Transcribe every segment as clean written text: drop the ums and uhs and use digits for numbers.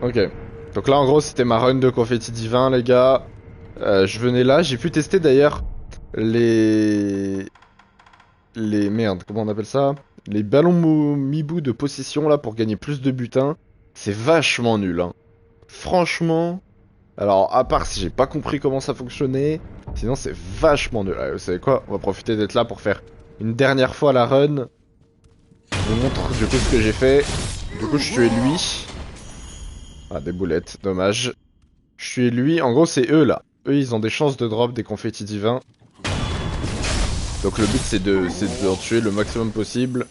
Ok. Donc là, en gros, c'était ma run de confetti divin, les gars. Je venais là. J'ai pu tester d'ailleurs les... Merde, comment on appelle ça? Les ballons mibou de possession, là, pour gagner plus de butin. C'est vachement nul, hein. Franchement... Alors, à part si j'ai pas compris comment ça fonctionnait, sinon c'est vachement nul. Allez, vous savez quoi? On va profiter d'être là pour faire une dernière fois la run. Je vous montre du coup ce que j'ai fait. Du coup, je tuais lui. Ah, des boulettes, dommage. Je suis lui, en gros c'est eux là. Eux ils ont des chances de drop des confettis divins. Donc le but c'est d'en tuer le maximum possible.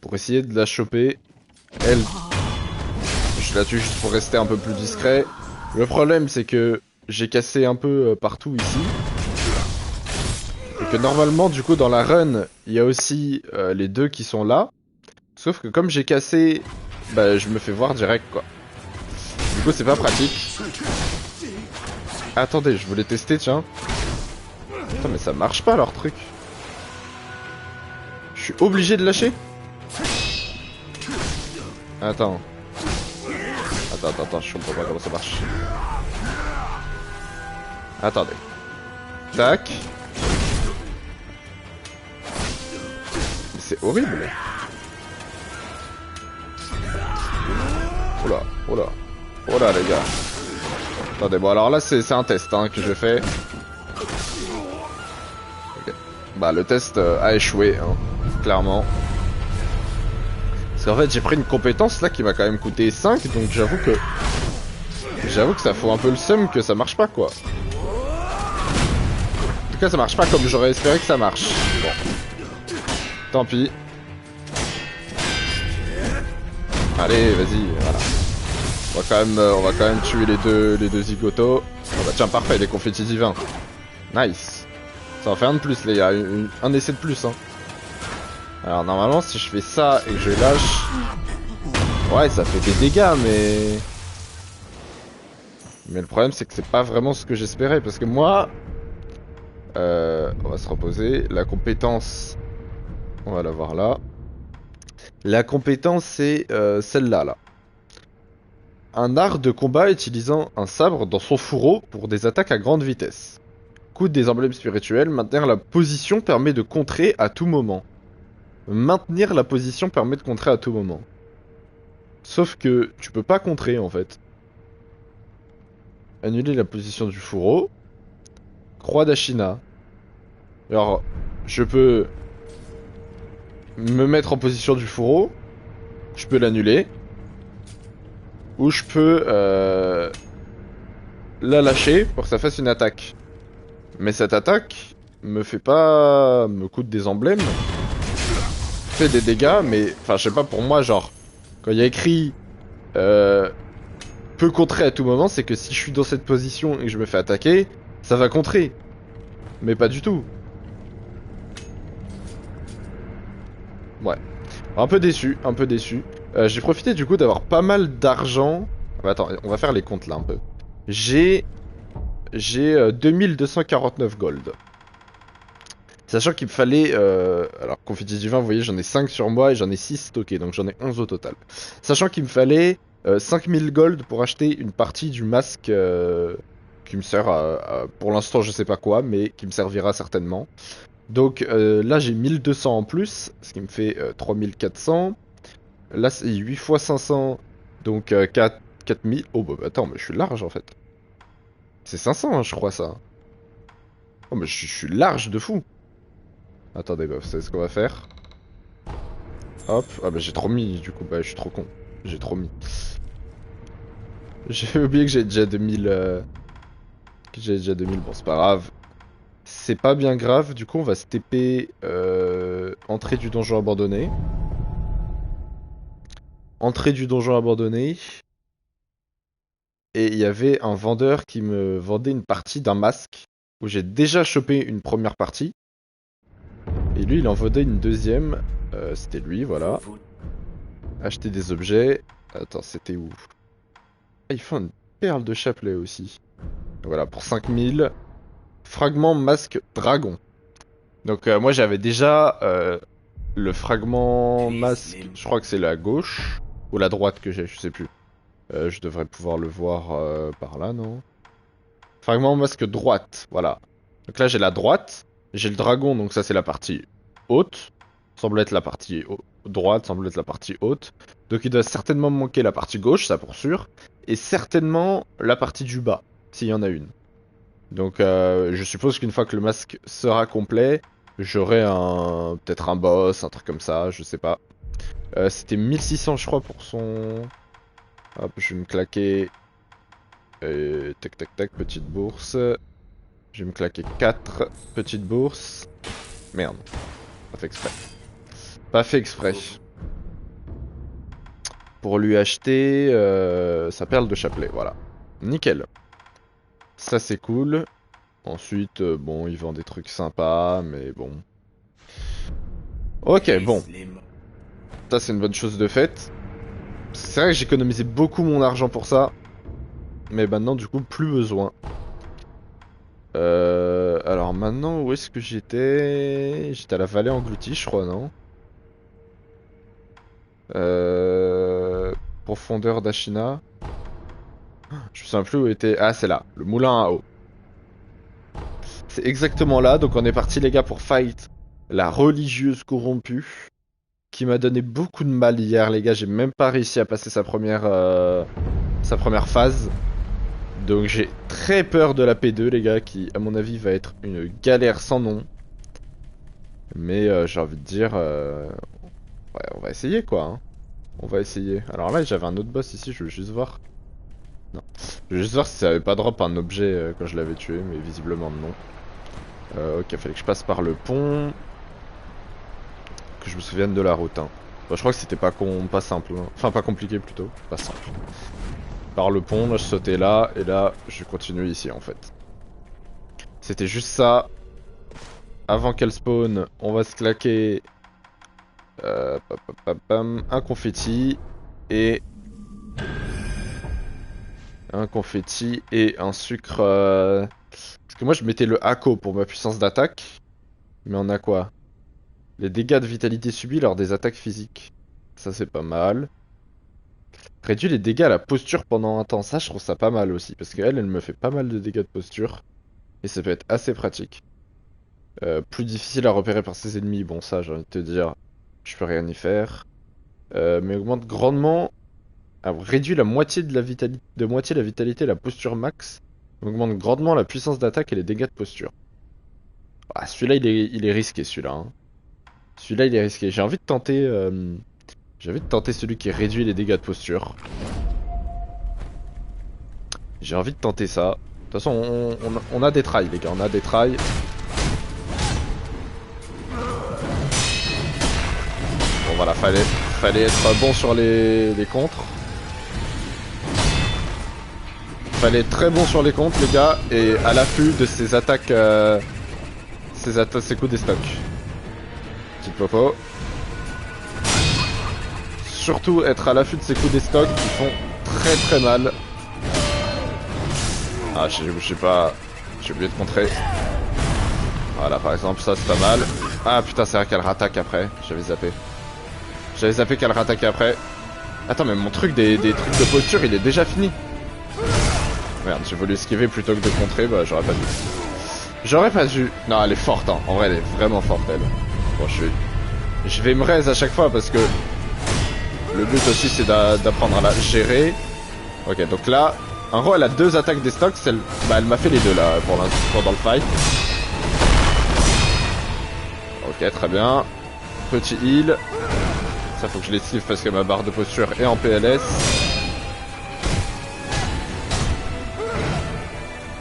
Pour essayer de la choper. Elle, je la tue juste pour rester un peu plus discret. Le problème c'est que j'ai cassé un peu partout ici. Et que normalement du coup dans la run, il y a aussi les deux qui sont là. Sauf que comme j'ai cassé, bah je me fais voir direct quoi. Du coup c'est pas pratique. Attendez, je voulais tester tiens. Putain mais ça marche pas leur truc. Je suis obligé de lâcher? Attends. Attends, je comprends pas comment ça marche. Attendez. Tac. Mais c'est horrible. Oula, oula. Oula les gars. Attendez, bon alors là c'est un test hein, que je fais. Ok. Bah le test a échoué, hein, clairement. Parce qu'en fait j'ai pris une compétence là qui m'a quand même coûté 5, donc j'avoue que ça fout un peu le seum que ça marche pas quoi. En tout cas ça marche pas comme j'aurais espéré que ça marche. Bon. Tant pis. Allez, vas-y, voilà. On va quand même tuer les deux zigotos. Oh bah tiens, parfait, des confettis divins. Nice. Ça en fait un de plus, les gars. Un essai de plus, hein. Alors normalement, si je fais ça et que je lâche... Ouais, ça fait des dégâts, mais... Mais le problème, c'est que c'est pas vraiment ce que j'espérais. Parce que moi... on va se reposer. La compétence... On va la voir là. La compétence, c'est celle-là, là. Un art de combat utilisant un sabre dans son fourreau pour des attaques à grande vitesse. Coûte des emblèmes spirituels, maintenir la position permet de contrer à tout moment. Maintenir la position permet de contrer à tout moment. Sauf que tu peux pas contrer en fait. Annuler la position du fourreau. Croix d'Ashina. Alors, je peux me mettre en position du fourreau. Je peux l'annuler. Ou je peux la lâcher pour que ça fasse une attaque. Mais cette attaque me coûte des emblèmes. Fait des dégâts, mais... Enfin, je sais pas, pour moi, genre... Quand il y a écrit... peut contrer à tout moment, c'est que si je suis dans cette position et que je me fais attaquer, ça va contrer. Mais pas du tout. Ouais. Un peu déçu, un peu déçu. J'ai profité du coup d'avoir pas mal d'argent. Ah bah attends, on va faire les comptes là un peu. J'ai... J'ai 2249 gold. Sachant qu'il me fallait... alors, confetti divin, vous voyez, j'en ai 5 sur moi et j'en ai 6 stockés, donc j'en ai 11 au total. Sachant qu'il me fallait 5000 gold pour acheter une partie du masque qui me sert pour l'instant, je sais pas quoi, mais qui me servira certainement. Donc là, j'ai 1200 en plus, ce qui me fait 3400. Là, c'est 8 fois 500, donc 4000. Oh, bah attends, mais je suis large en fait. C'est 500, hein, je crois, ça. Oh, mais je suis large de fou. Attendez, bah, vous savez ce qu'on va faire? Hop, ah bah j'ai trop mis du coup, bah je suis trop con. J'ai trop mis. J'ai oublié que j'ai déjà 2000... Que j'ai déjà 2000, bon c'est pas grave. C'est pas bien grave, du coup on va se TP entrée du donjon abandonné. Entrée du donjon abandonné. Et il y avait un vendeur qui me vendait une partie d'un masque. Où j'ai déjà chopé une première partie. Et lui il en vendait une deuxième. C'était lui, voilà. Acheter des objets. Attends, c'était où? Ah, il faut une perle de chapelet aussi. Voilà, pour 5000. Fragment masque dragon. Donc moi j'avais déjà le fragment masque, je crois que c'est la gauche ou la droite que j'ai, je sais plus. Je devrais pouvoir le voir par là, non? Fragment masque droite, voilà. Donc là j'ai la droite, j'ai le dragon, donc ça c'est la partie haute. Semble être la partie droite, semble être la partie haute. Donc il doit certainement me manquer la partie gauche, ça pour sûr. Et certainement la partie du bas, s'il y en a une. Donc je suppose qu'une fois que le masque sera complet, j'aurai peut-être un boss, un truc comme ça, je sais pas. C'était 1600 je crois pour son... Hop, je vais me claquer... tac tac tac, petite bourse. Je vais me claquer 4 petites bourses. Merde, pas fait exprès. Pas fait exprès. Pour lui acheter sa perle de chapelet, voilà. Nickel. Ça c'est cool. Ensuite, bon, il vend des trucs sympas, mais bon. Ok, bon. Ça c'est une bonne chose de faite. C'est vrai que j'économisais beaucoup mon argent pour ça. Mais maintenant, du coup, plus besoin. Alors maintenant, où est-ce que j'étais? J'étais à la vallée engloutie, je crois, non? Profondeur d'Ashina. Je me souviens plus où était. Ah, c'est là, le moulin à eau. C'est exactement là, donc on est parti les gars pour fight la religieuse corrompue qui m'a donné beaucoup de mal hier les gars, j'ai même pas réussi à passer sa première phase. Donc j'ai très peur de la P2 les gars qui à mon avis va être une galère sans nom. Mais j'ai envie de dire ouais, on va essayer quoi hein. On va essayer. Alors là j'avais un autre boss ici, je veux juste voir. Non. Je veux juste voir si ça avait pas drop un objet quand je l'avais tué, mais visiblement non. Ok, fallait que je passe par le pont. Que je me souvienne de la route. Hein. Bon, je crois que c'était pas simple. Hein. Enfin, pas compliqué plutôt. Pas simple. Par le pont, là je sautais là. Et là, je continue ici en fait. C'était juste ça. Avant qu'elle spawn, on va se claquer un confetti. Et un confetti et un sucre. Parce que moi je mettais le Hako pour ma puissance d'attaque. Mais on a quoi? Les dégâts de vitalité subis lors des attaques physiques. Ça c'est pas mal. Réduit les dégâts à la posture pendant un temps. Ça je trouve ça pas mal aussi. Parce qu'elle, elle me fait pas mal de dégâts de posture. Et ça peut être assez pratique. Plus difficile à repérer par ses ennemis. Bon ça j'ai envie de te dire. Je peux rien y faire. Mais augmente grandement. Alors, réduit la moitié de la vitalité. De moitié la vitalité et la posture max. Augmente grandement la puissance d'attaque et les dégâts de posture. Ah, celui-là il est risqué celui-là. Hein. Celui-là il est risqué. J'ai envie de tenter. J'ai envie de tenter celui qui réduit les dégâts de posture. J'ai envie de tenter ça. De toute façon, on a des trails, les gars. On a des trails. Bon, voilà, fallait être bon sur les contres. Fallait être très bon sur les contres, les gars. Et à l'affût de ces attaques. Ces coups des stocks. Petite popo. Surtout être à l'affût de ces coups des stocks qui font très très mal. Ah, je sais pas. J'ai oublié de contrer. Voilà, par exemple, ça c'est pas mal. Ah putain, c'est vrai qu'elle rattaque après. J'avais zappé. J'avais zappé qu'elle rattaquait après. Attends, mais mon truc des trucs de posture, il est déjà fini. Merde, j'ai voulu esquiver plutôt que de contrer. Bah, j'aurais pas dû. J'aurais pas dû. Non, elle est forte, hein. En vrai, elle est vraiment forte, elle. Bon, je vais me raise à chaque fois parce que le but aussi, c'est d'apprendre à la gérer. Ok, donc là, en gros, elle a 2 attaques des stocks. Elle m'a fait les 2 là pendant le fight. Ok, très bien. Petit heal. Ça, faut que je l'esquive parce que ma barre de posture est en PLS.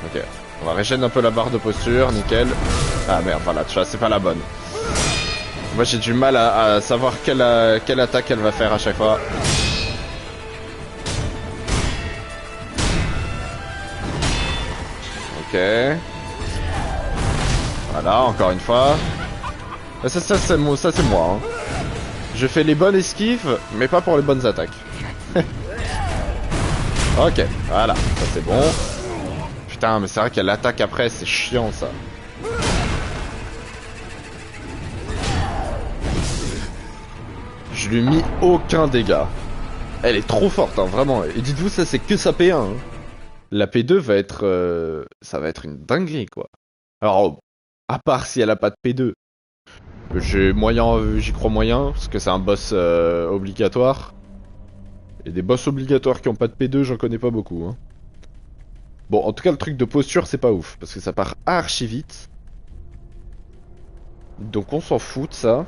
Ok, on va régénérer un peu la barre de posture, nickel. Ah merde, voilà, tu vois, c'est pas la bonne. Moi, j'ai du mal à savoir quelle attaque elle va faire à chaque fois. Ok. Voilà, encore une fois. Ça c'est moi. Hein. Je fais les bonnes esquives, mais pas pour les bonnes attaques. Ok, voilà, ça c'est bon. Putain, mais c'est vrai qu'elle attaque après, c'est chiant ça. Je lui ai mis aucun dégât. Elle est trop forte, hein, vraiment. Et dites-vous, ça c'est que sa P1. Hein. La P2 va être... ça va être une dinguerie, quoi. Alors, à part si elle a pas de P2. J'ai moyen, j'y crois moyen, parce que c'est un boss obligatoire. Et des boss obligatoires qui ont pas de P2, j'en connais pas beaucoup. Hein. Bon, en tout cas, le truc de posture, c'est pas ouf, parce que ça part archi vite. Donc on s'en fout de ça.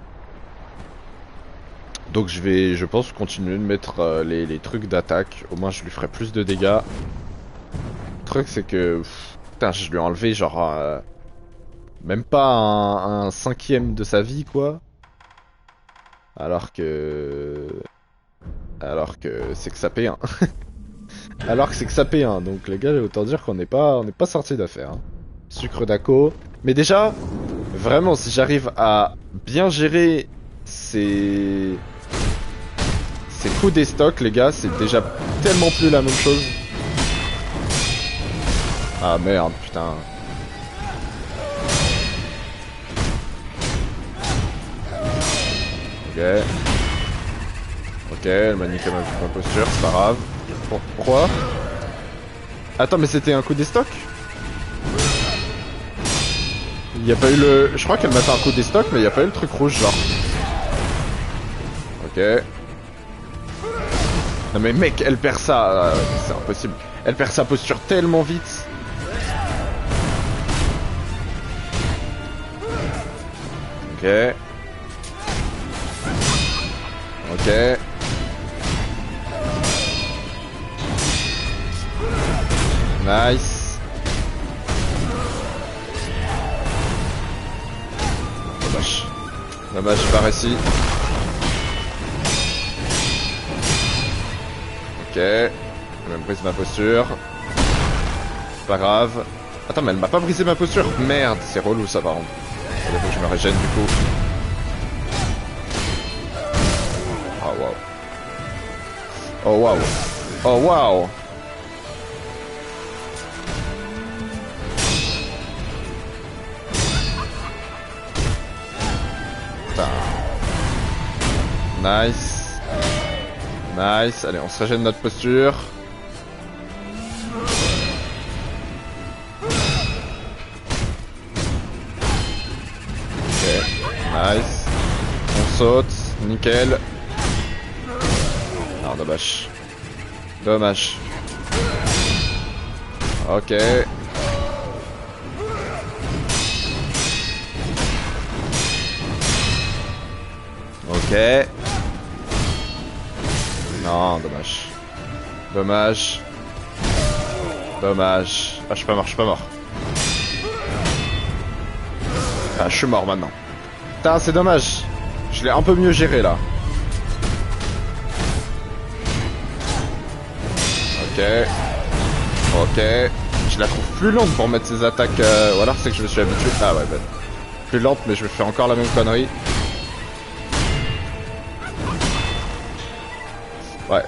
Donc je vais, je pense, continuer de mettre les trucs d'attaque. Au moins, je lui ferai plus de dégâts. Le truc, c'est que... putain, je lui ai enlevé genre... même pas un cinquième de sa vie, quoi. Alors que... Alors que c'est que ça paie, hein. Alors que c'est que ça paie, hein. Donc les gars, autant dire on n'est pas sorti d'affaire. Hein. Sucre d'Aco. Mais déjà, vraiment, si j'arrive à bien gérer ces coups des stocks, les gars, c'est déjà tellement plus la même chose. Ah merde, putain. Ok. Ok, elle m'a niqué ma posture, c'est pas grave. Pourquoi? Attends, mais c'était un coup des stocks? Il y a pas eu le... Je crois qu'elle m'a fait un coup des stocks, mais il y a pas eu le truc rouge, genre. Ok. Non mais mec, elle perd ça, c'est impossible. Elle perd sa posture tellement vite. Ok. Ok. Nice. Dommage. Dommage, j'ai pas réussi. Ok. Elle m'a brisé ma posture. C'est pas grave. Attends, mais elle m'a pas brisé ma posture. Merde, c'est relou ça par contre. Il faut que je me régène du coup. Oh waouh. Oh waouh. Oh waouh. Nice. Nice. Allez, on se régène notre posture. Ok. Nice. On saute. Nickel. Non, dommage. Dommage. Ok. Ok. Non, dommage. Dommage. Dommage. Ah, je suis pas mort, je suis pas mort. Ah, je suis mort maintenant. Putain, c'est dommage. Je l'ai un peu mieux géré là. Ok. Ok. Je la trouve plus lente pour mettre ses attaques. Ou alors c'est que je me suis habitué. Ah ouais, bah. Plus lente, mais je vais faire encore la même connerie. Ouais.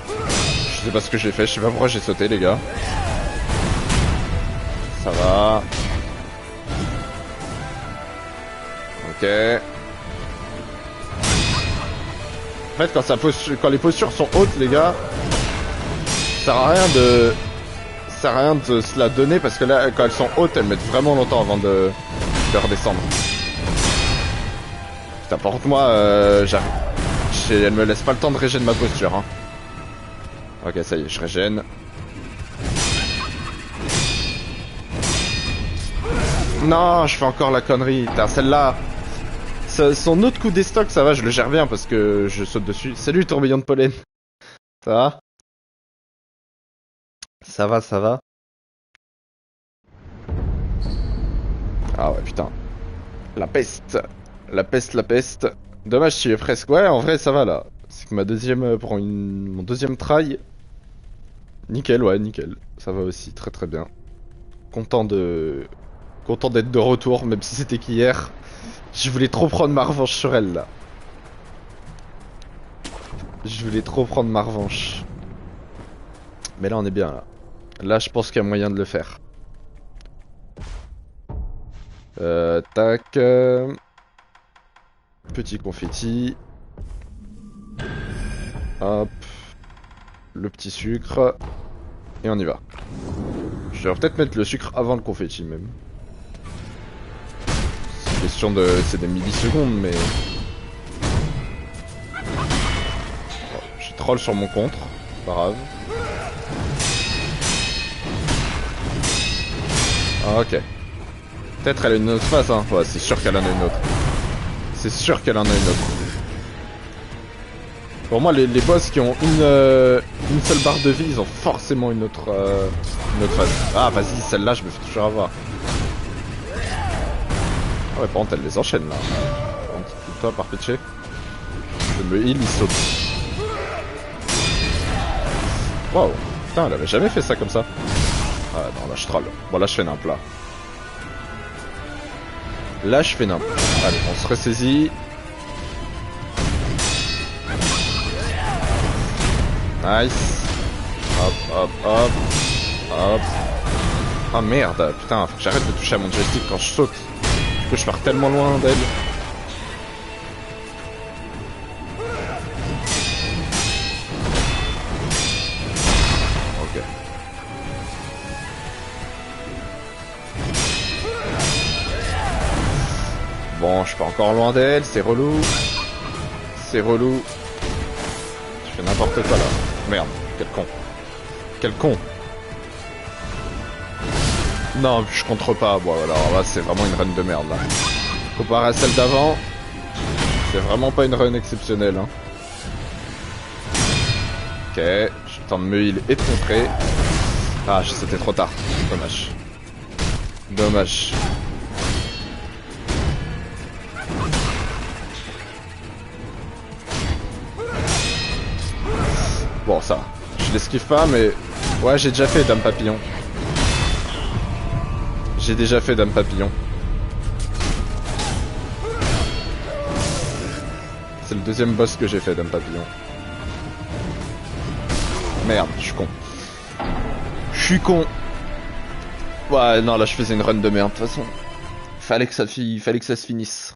Je sais pas ce que j'ai fait, je sais pas pourquoi j'ai sauté les gars. Ça va. Ok. En fait quand les postures sont hautes les gars, ça sert à rien de... ça sert à rien de se la donner parce que là quand elles sont hautes elles mettent vraiment longtemps avant de redescendre. Putain par contre moi j'arrive. Elle me laisse pas le temps de régénérer ma posture hein. Ok ça y est je régène. Non je fais encore la connerie. Putain celle-là. Son autre coup des stocks ça va je le gère bien parce que je saute dessus. Salut tourbillon de pollen. Ça va? Ça va ça va. Ah ouais putain. La peste. La peste la peste. Dommage tu es presque. Ouais en vrai ça va là. C'est que ma deuxième pour mon deuxième try. Nickel ouais nickel. Ça va aussi très très bien. Content d'être de retour même si c'était qu'hier. Je voulais trop prendre ma revanche sur elle là. Je voulais trop prendre ma revanche. Mais là on est bien là. Là je pense qu'il y a moyen de le faire. Tac. Petit confetti. Hop. Le petit sucre. Et on y va. Je devrais peut-être mettre le sucre avant le confetti même. C'est question de... c'est des millisecondes mais... Bon, je troll sur mon contre. Pas grave. Ah, ok. Peut-être elle a une autre face hein. Ouais, c'est sûr qu'elle en a une autre. C'est sûr qu'elle en a une autre. Pour moi, les boss qui ont une seule barre de vie, ils ont forcément une autre phase. Ah, vas-y, celle-là, je me fais toujours avoir. Ah ouais, par contre, elle les enchaîne, là. Toi, par pitié. Je me heal, il saute. Waouh. Putain, elle avait jamais fait ça comme ça. Ah non, là, je troll. Bon, là, je fais nimp, là. Là, je fais nimp. Allez, on se ressaisit. Nice. Hop, hop, hop. Hop. Ah merde, putain, faut que j'arrête de toucher à mon joystick quand je saute. Du coup, je pars tellement loin d'elle. Ok. Bon, je suis pas encore loin d'elle, c'est relou. C'est relou. Je fais n'importe quoi là. Merde, quel con. Quel con. Non, je contre pas. Bon, alors là, c'est vraiment une run de merde là. Comparé à celle d'avant, c'est vraiment pas une run exceptionnelle. Hein. Ok, j'ai le temps de me heal et de contrer. Ah, c'était trop tard. Dommage. Dommage. Bon, ça. Je l'esquive pas, mais... Ouais, j'ai déjà fait Dame Papillon. J'ai déjà fait Dame Papillon. C'est le deuxième boss que j'ai fait, Dame Papillon. Merde, je suis con. Je suis con. Ouais, non, là, je faisais une run de merde, de toute façon. Fallait que ça se finisse.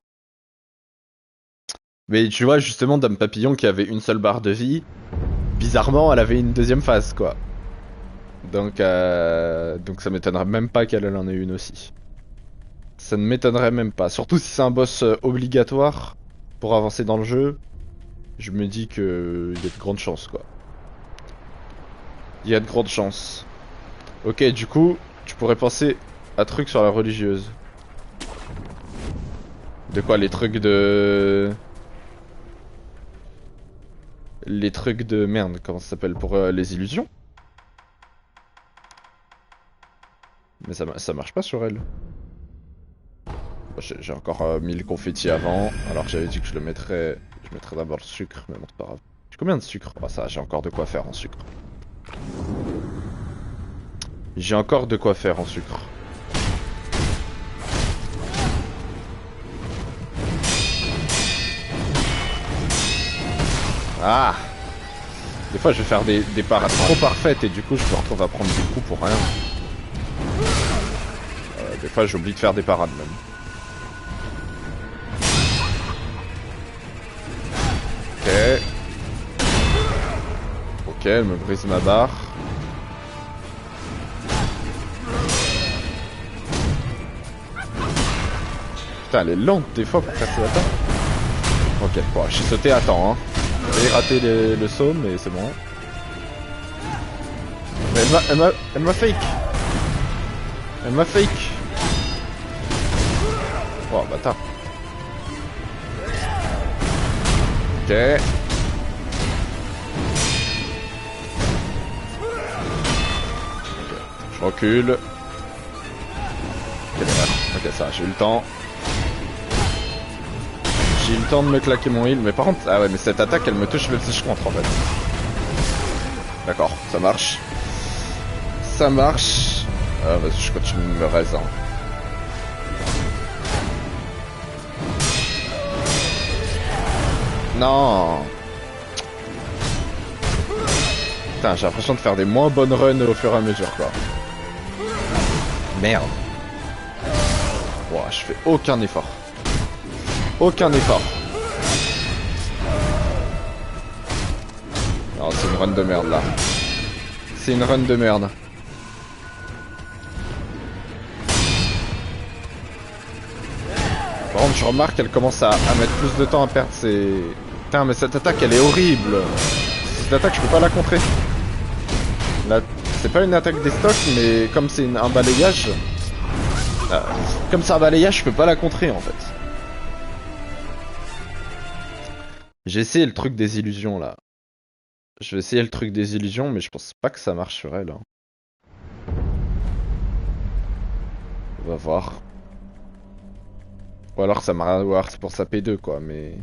Mais tu vois, justement, Dame Papillon qui avait une seule barre de vie... Bizarrement, elle avait une deuxième phase, quoi. Donc ça m'étonnerait même pas qu'elle en ait une aussi. Ça ne m'étonnerait même pas. Surtout si c'est un boss obligatoire pour avancer dans le jeu. Je me dis que il y a de grandes chances, quoi. Il y a de grandes chances. Ok, du coup, tu pourrais penser à trucs sur la religieuse. De quoi, les trucs de... Les trucs de... Merde, comment ça s'appelle? Pour les illusions? Mais ça marche pas sur elle. J'ai encore mis le confetti avant, alors que j'avais dit que je mettrais d'abord le sucre, mais bon c'est pas grave. J'ai combien de sucre? Oh ça, j'ai encore de quoi faire en sucre. J'ai encore de quoi faire en sucre. Ah! Des fois je vais faire des parades trop parfaites et du coup je me retrouve à prendre des coups pour rien. Des fois j'oublie de faire des parades même. Ok. Ok, elle me brise ma barre. Putain, elle est lente des fois pour casser la barre. Ok, bon, j'ai sauté à temps, hein. J'ai raté le saut, mais c'est bon. Mais elle m'a fake. Elle m'a fake. Oh, bâtard. Ok. Je recule. Ok, ça, j'ai eu le temps. J'ai eu le temps de me claquer mon heal, mais par contre... Ah ouais, mais cette attaque, elle me touche même si je contre, en fait. D'accord, ça marche. Ça marche. Ah, vas-y, je continue de me raise, hein. Non. Putain, j'ai l'impression de faire des moins bonnes runs au fur et à mesure, quoi. Merde. Ouah, je fais aucun effort. Aucun effort. Non, c'est une run de merde là. C'est une run de merde. Par contre, je remarque qu'elle commence à mettre plus de temps à perdre ses... Putain, mais cette attaque, elle est horrible. Cette attaque, je peux pas la contrer. Là, c'est pas une attaque des stocks, mais comme c'est un balayage... comme c'est un balayage, je peux pas la contrer, en fait. J'ai essayé le truc des illusions, là. Je vais essayer le truc des illusions, mais je pense pas que ça marche sur elle. Hein. On va voir. Ou alors ça m'a ou alors c'est pour sa P2 quoi, mais...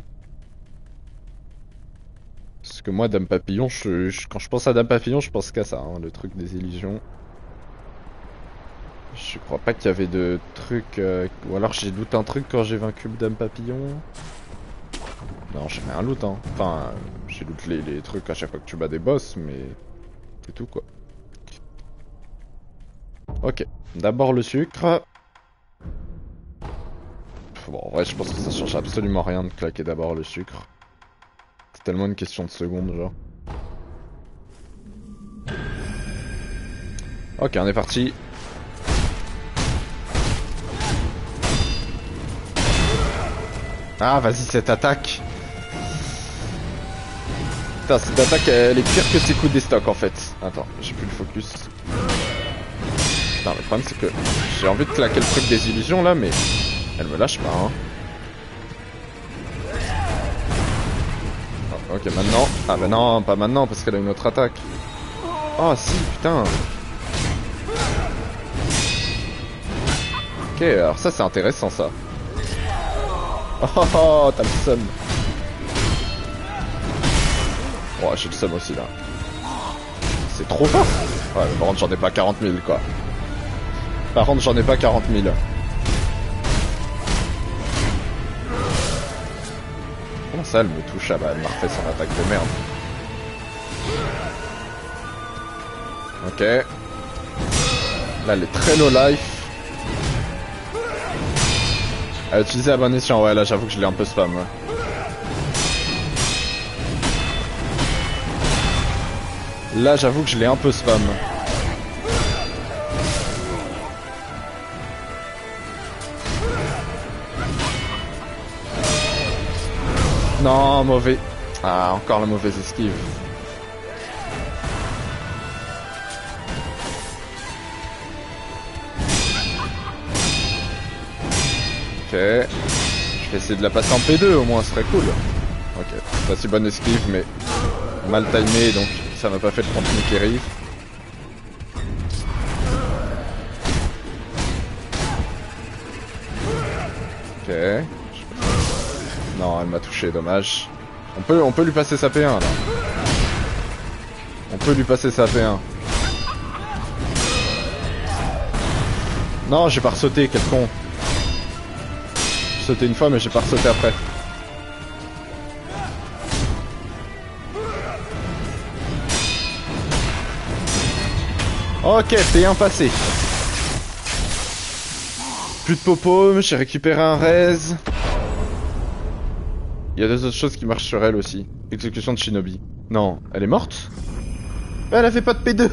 Parce que moi, Dame Papillon, quand je pense à Dame Papillon, je pense qu'à ça, hein, le truc des illusions. Je crois pas qu'il y avait de trucs... Ou alors j'ai loot un truc quand j'ai vaincu Dame Papillon. Non, j'ai rien loot, hein. Enfin, j'ai loot les trucs à chaque fois que tu bats des boss, mais... C'est tout, quoi. Ok. D'abord le sucre. Bon, en vrai, je pense que ça change absolument rien de claquer d'abord le sucre. C'est tellement une question de secondes, genre. Ok, on est parti. Ah, vas-y, cette attaque. Putain, cette attaque, elle est pire que ses coups des stocks, en fait. Attends, j'ai plus le focus. Putain, le problème, c'est que j'ai envie de claquer le truc des illusions, là, mais... Elle me lâche pas, hein. Oh, ok, maintenant. Ah bah non, pas maintenant, parce qu'elle a une autre attaque. Oh, si, putain. Ok, alors ça, c'est intéressant, ça. Oh, oh, oh, t'as le seum. Oh, j'ai le seum aussi, là. C'est trop fort. Ouais, mais par contre, j'en ai pas 40 000, quoi. Par contre, j'en ai pas 40 000. Comment ça, elle me touche? Ah bah, elle m'a refait son attaque de merde. Ok. Là, elle est très low life. Elle a utilisé à bon escient, ouais, là, j'avoue que je l'ai un peu spam, ouais. Là, j'avoue que je l'ai un peu spam. Non, mauvais. Ah, encore la mauvaise esquive. Ok. Je vais essayer de la passer en P2 au moins, ce serait cool. Ok. Pas si bonne esquive, mais mal timé, donc ça m'a pas fait le prendre Nikeri. Ok. Non, elle m'a touché, dommage. On peut lui passer sa P1 là. On peut lui passer sa P1. Non, j'ai pas ressauté, quel con. J'ai sauté une fois, mais j'ai pas ressauté après. Ok, P1 passé. Plus de popo, j'ai récupéré un raise. Il y a deux autres choses qui marchent sur elle aussi. Exécution de Shinobi. Non, elle est morte? Elle avait pas de P2.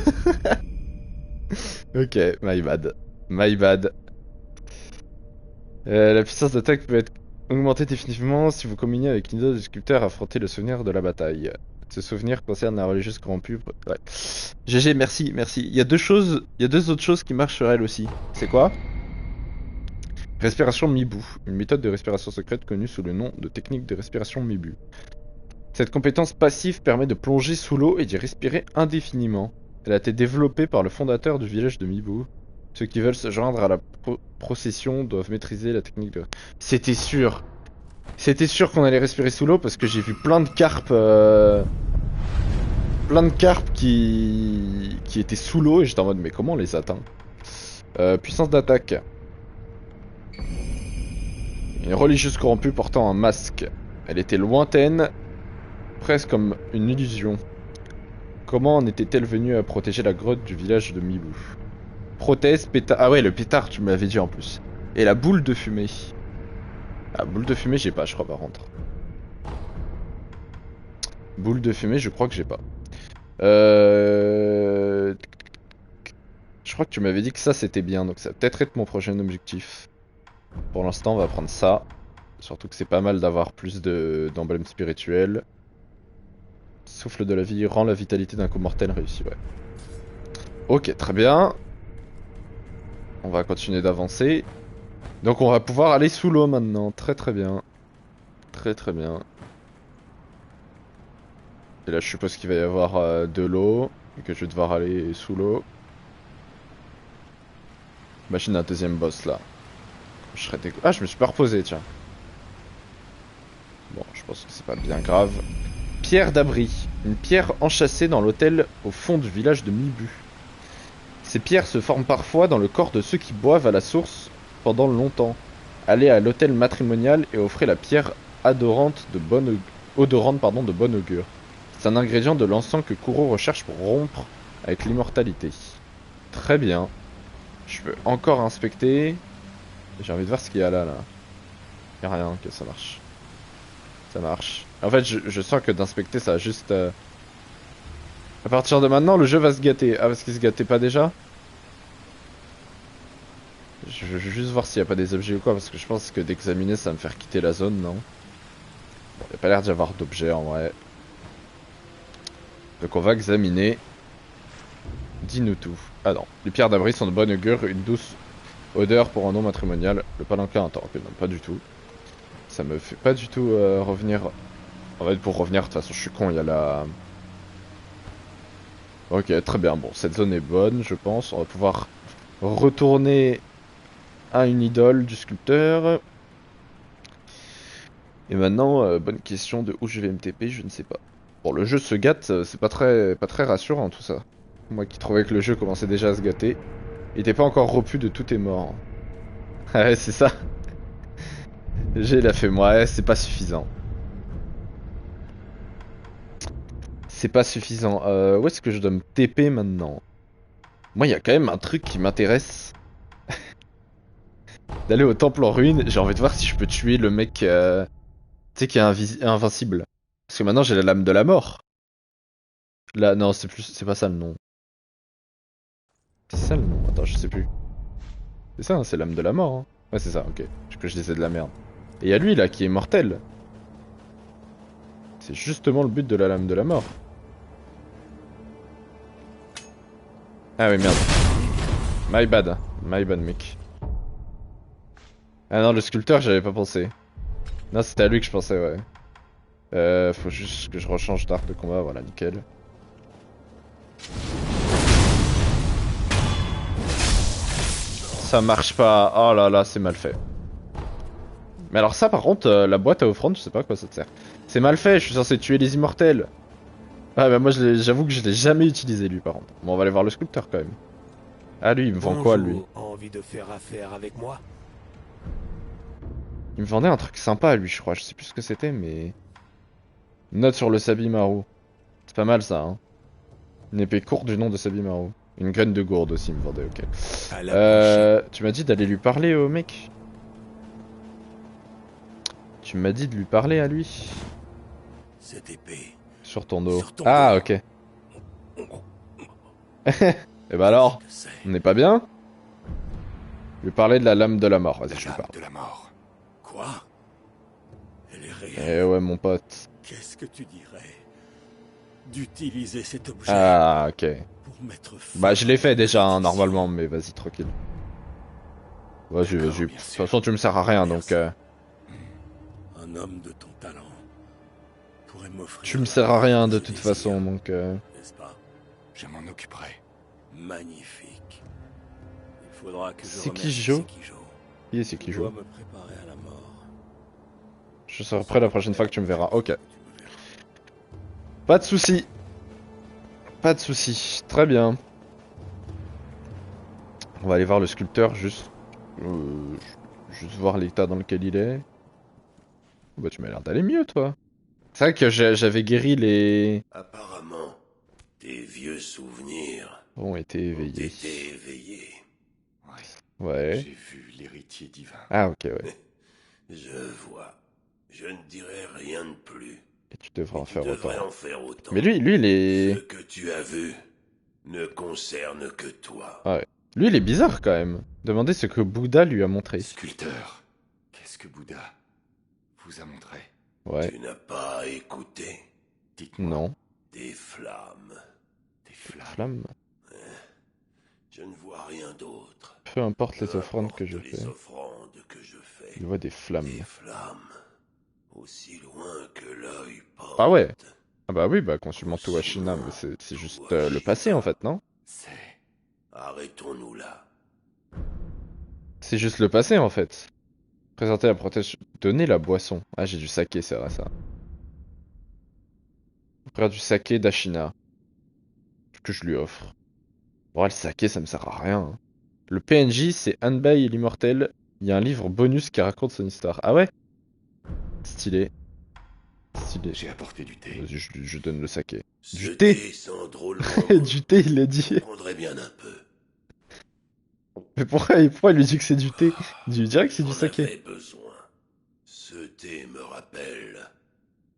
Ok, my bad. My bad. La puissance d'attaque peut être augmentée définitivement si vous combinez avec une autre sculpteur à affronter le souvenir de la bataille. Ce souvenir concerne la religieuse corrompue. Ouais. GG, merci, merci. Il y a deux autres choses qui marchent sur elle aussi. C'est quoi? Respiration Mibu, une méthode de respiration secrète connue sous le nom de technique de respiration Mibu. Cette compétence passive permet de plonger sous l'eau et d'y respirer indéfiniment. Elle a été développée par le fondateur du village de Mibu. Ceux qui veulent se joindre à la procession doivent maîtriser la technique de... C'était sûr. C'était sûr qu'on allait respirer sous l'eau parce que j'ai vu plein de carpes... Plein de carpes qui étaient sous l'eau et j'étais en mode mais comment on les atteint? Puissance d'attaque. Une religieuse corrompue portant un masque. Elle était lointaine, presque comme une illusion. Comment en était-elle venue à protéger la grotte du village de Mibu? Prothèse, pétard... Ah ouais, le pétard, tu m'avais dit en plus. Et la boule de fumée. Ah, boule de fumée, j'ai pas, je crois, par contre. Boule de fumée, je crois que j'ai pas. Euh... Je crois que tu m'avais dit que ça c'était bien, donc ça va peut-être être mon prochain objectif. Pour l'instant, on va prendre ça. Surtout que c'est pas mal d'avoir plus d'emblèmes spirituels. Souffle de la vie rend la vitalité d'un coup mortel réussi, ouais. Ok, très bien. On va continuer d'avancer. Donc on va pouvoir aller sous l'eau maintenant. Très très bien. Très très bien. Et là je suppose qu'il va y avoir de l'eau. Et que je vais devoir aller sous l'eau. Imagine un deuxième boss là. Ah, je me suis pas reposé, tiens. Bon, je pense que c'est pas bien grave. Pierre d'abri. Une pierre enchâssée dans l'autel au fond du village de Mibu. Ces pierres se forment parfois dans le corps de ceux qui boivent à la source pendant longtemps. Allez à l'autel matrimonial et offrez la pierre odorante de bon augure. C'est un ingrédient de l'encens que Kuro recherche pour rompre avec l'immortalité. Très bien. Je peux encore inspecter. J'ai envie de voir ce qu'il y a là. Y a rien, ok, ça marche. Ça marche. En fait, je sens que d'inspecter, ça va juste... À partir de maintenant, le jeu va se gâter. Ah, parce qu'il se gâtait pas déjà? Je veux juste voir s'il n'y a pas des objets ou quoi, parce que je pense que d'examiner, ça va me faire quitter la zone, non? Bon, il n'y a pas l'air d'y avoir d'objets en vrai. Donc on va examiner. Dis-nous tout. Ah non, les pierres d'abri sont de bonne augure, une douce odeur pour un nom matrimonial. Le palanquin, attends, ok, non, pas du tout. Ça me fait pas du tout revenir. En fait, pour revenir, de toute façon, je suis con, il y a la... Ok, très bien, bon, cette zone est bonne, je pense. On va pouvoir retourner à une idole du sculpteur. Et maintenant, bonne question de où je vais MTP, je ne sais pas. Bon, le jeu se gâte, c'est pas très rassurant tout ça. Moi qui trouvais que le jeu commençait déjà à se gâter. Il était pas encore repu de tout est mort. Ouais, c'est ça. J'ai il a fait moi, ouais, c'est pas suffisant. C'est pas suffisant. Où est-ce que je dois me TP maintenant? Moi, il y a quand même un truc qui m'intéresse. D'aller au temple en ruine. J'ai envie de voir si je peux tuer le mec, tu sais, qui est invincible. Parce que maintenant, j'ai la lame de la mort. Là, non, c'est pas ça le nom. C'est ça le nom. Attends, je sais plus. C'est ça, hein, c'est l'âme de la mort. Hein. Ouais, c'est ça, ok. Que je disais de la merde. Et il y a lui là qui est mortel. C'est justement le but de la lame de la mort. Ah oui, merde. My bad. My bad, mec. Ah non, le sculpteur, j'avais pas pensé. Non, c'était à lui que je pensais, ouais. Faut juste que je rechange d'arc de combat, voilà, nickel. Ça marche pas. Oh là là, c'est mal fait. Mais alors ça, par contre, la boîte à offrande, je sais pas à quoi ça te sert. C'est mal fait, je suis censé tuer les immortels. Ah bah moi, j'avoue que je l'ai jamais utilisé, lui, par contre. Bon, on va aller voir le sculpteur, quand même. Ah lui, il me vend quoi lui? Bonjour, envie de faire affaire avec moi? Il me vendait un truc sympa lui je crois, je sais plus ce que c'était mais... Note sur le Sabimaru. C'est pas mal ça hein. Une épée courte du nom de Sabimaru. Une graine de gourde aussi il me vendait, ok. À la prochaine. Tu m'as dit d'aller lui parler au mec? Tu m'as dit de lui parler à lui? Cette épée. Sur ton dos. Sur ton Ah dos. ok. Et bah alors? Que c'est On n'est pas bien? Lui parler de la lame de la mort, vas-y la je lui lame parle. de la mort. Quoi? Elle est Eh réelle. ouais mon pote. Qu'est-ce que tu dirais d'utiliser cet objet Ah ok. pour mettre fin Bah je l'ai à ta fait déjà hein, malédiction? normalement mais vas-y tranquille. Vas-y vas-y. D'accord, De bien toute sûr. façon tu me sers à rien donc... Merci. Un homme de ton talent pourrait Tu me m'offrir la sers à mort rien que de je toute désire, façon, donc... n'est-ce pas? Je m'en occuperai. Magnifique. Il faudra que je remercie Sekijo? Sekijo. Qui est Je Sekijo? dois me préparer à la mort. Je serai prêt la prochaine fois que tu me verras. Ok. Tu me verras. Pas de soucis. Pas de soucis. Très bien. On va aller voir le sculpteur, juste... juste voir l'état dans lequel il est. Bah tu m'as l'air d'aller mieux, toi. C'est vrai que j'avais guéri les... Apparemment, tes vieux souvenirs ont été ont éveillés. été éveillés. Oui, Ouais. j'ai vu l'héritier divin. Ah ok, ouais. Je vois. Je ne dirai rien de plus. Et tu devrais Mais en tu faire devrais autant. en faire autant. Mais lui, il Ce est... que tu as vu ne concerne que toi. Ouais. Lui, il est bizarre quand même. Demandez ce que Bouddha lui a montré. Sculpteur, qu'est-ce que Bouddha vous a montré? Ouais. Tu n'as pas écouté. Dites-moi. Non. Des flammes. Des flammes. Flamme. Je ne vois rien d'autre. Peu importe Peu les offrandes que importe je les fais. offrandes que je fais. Il voit des Des flammes. flammes. Aussi loin que l'œil porte. Ah ouais. Ah bah oui, bah consultant Aussi Ashina, loin, mais c'est juste le Ashina. passé en fait, non? C'est... Arrêtons-nous là. C'est juste le passé en fait. Présenter la prothèse, donner la boisson. Ah j'ai du saké, c'est vrai ça. Frère du saké d'Ashina. Que je lui offre. Bon, le saké ça me sert à rien, hein. Le PNJ c'est Hanbei l'immortel. Il y a un livre bonus qui raconte son histoire. Ah ouais? Stylé. Stylé. J'ai apporté du thé. Vas-y, je donne le saké. Ce Du thé. thé sent drôlement bon. Du thé, il a dit. J'en prendrais bien un peu. Mais pourquoi il lui dit que c'est du thé? Il lui dirait que c'est du J'en saké. avais besoin. Ce thé me rappelle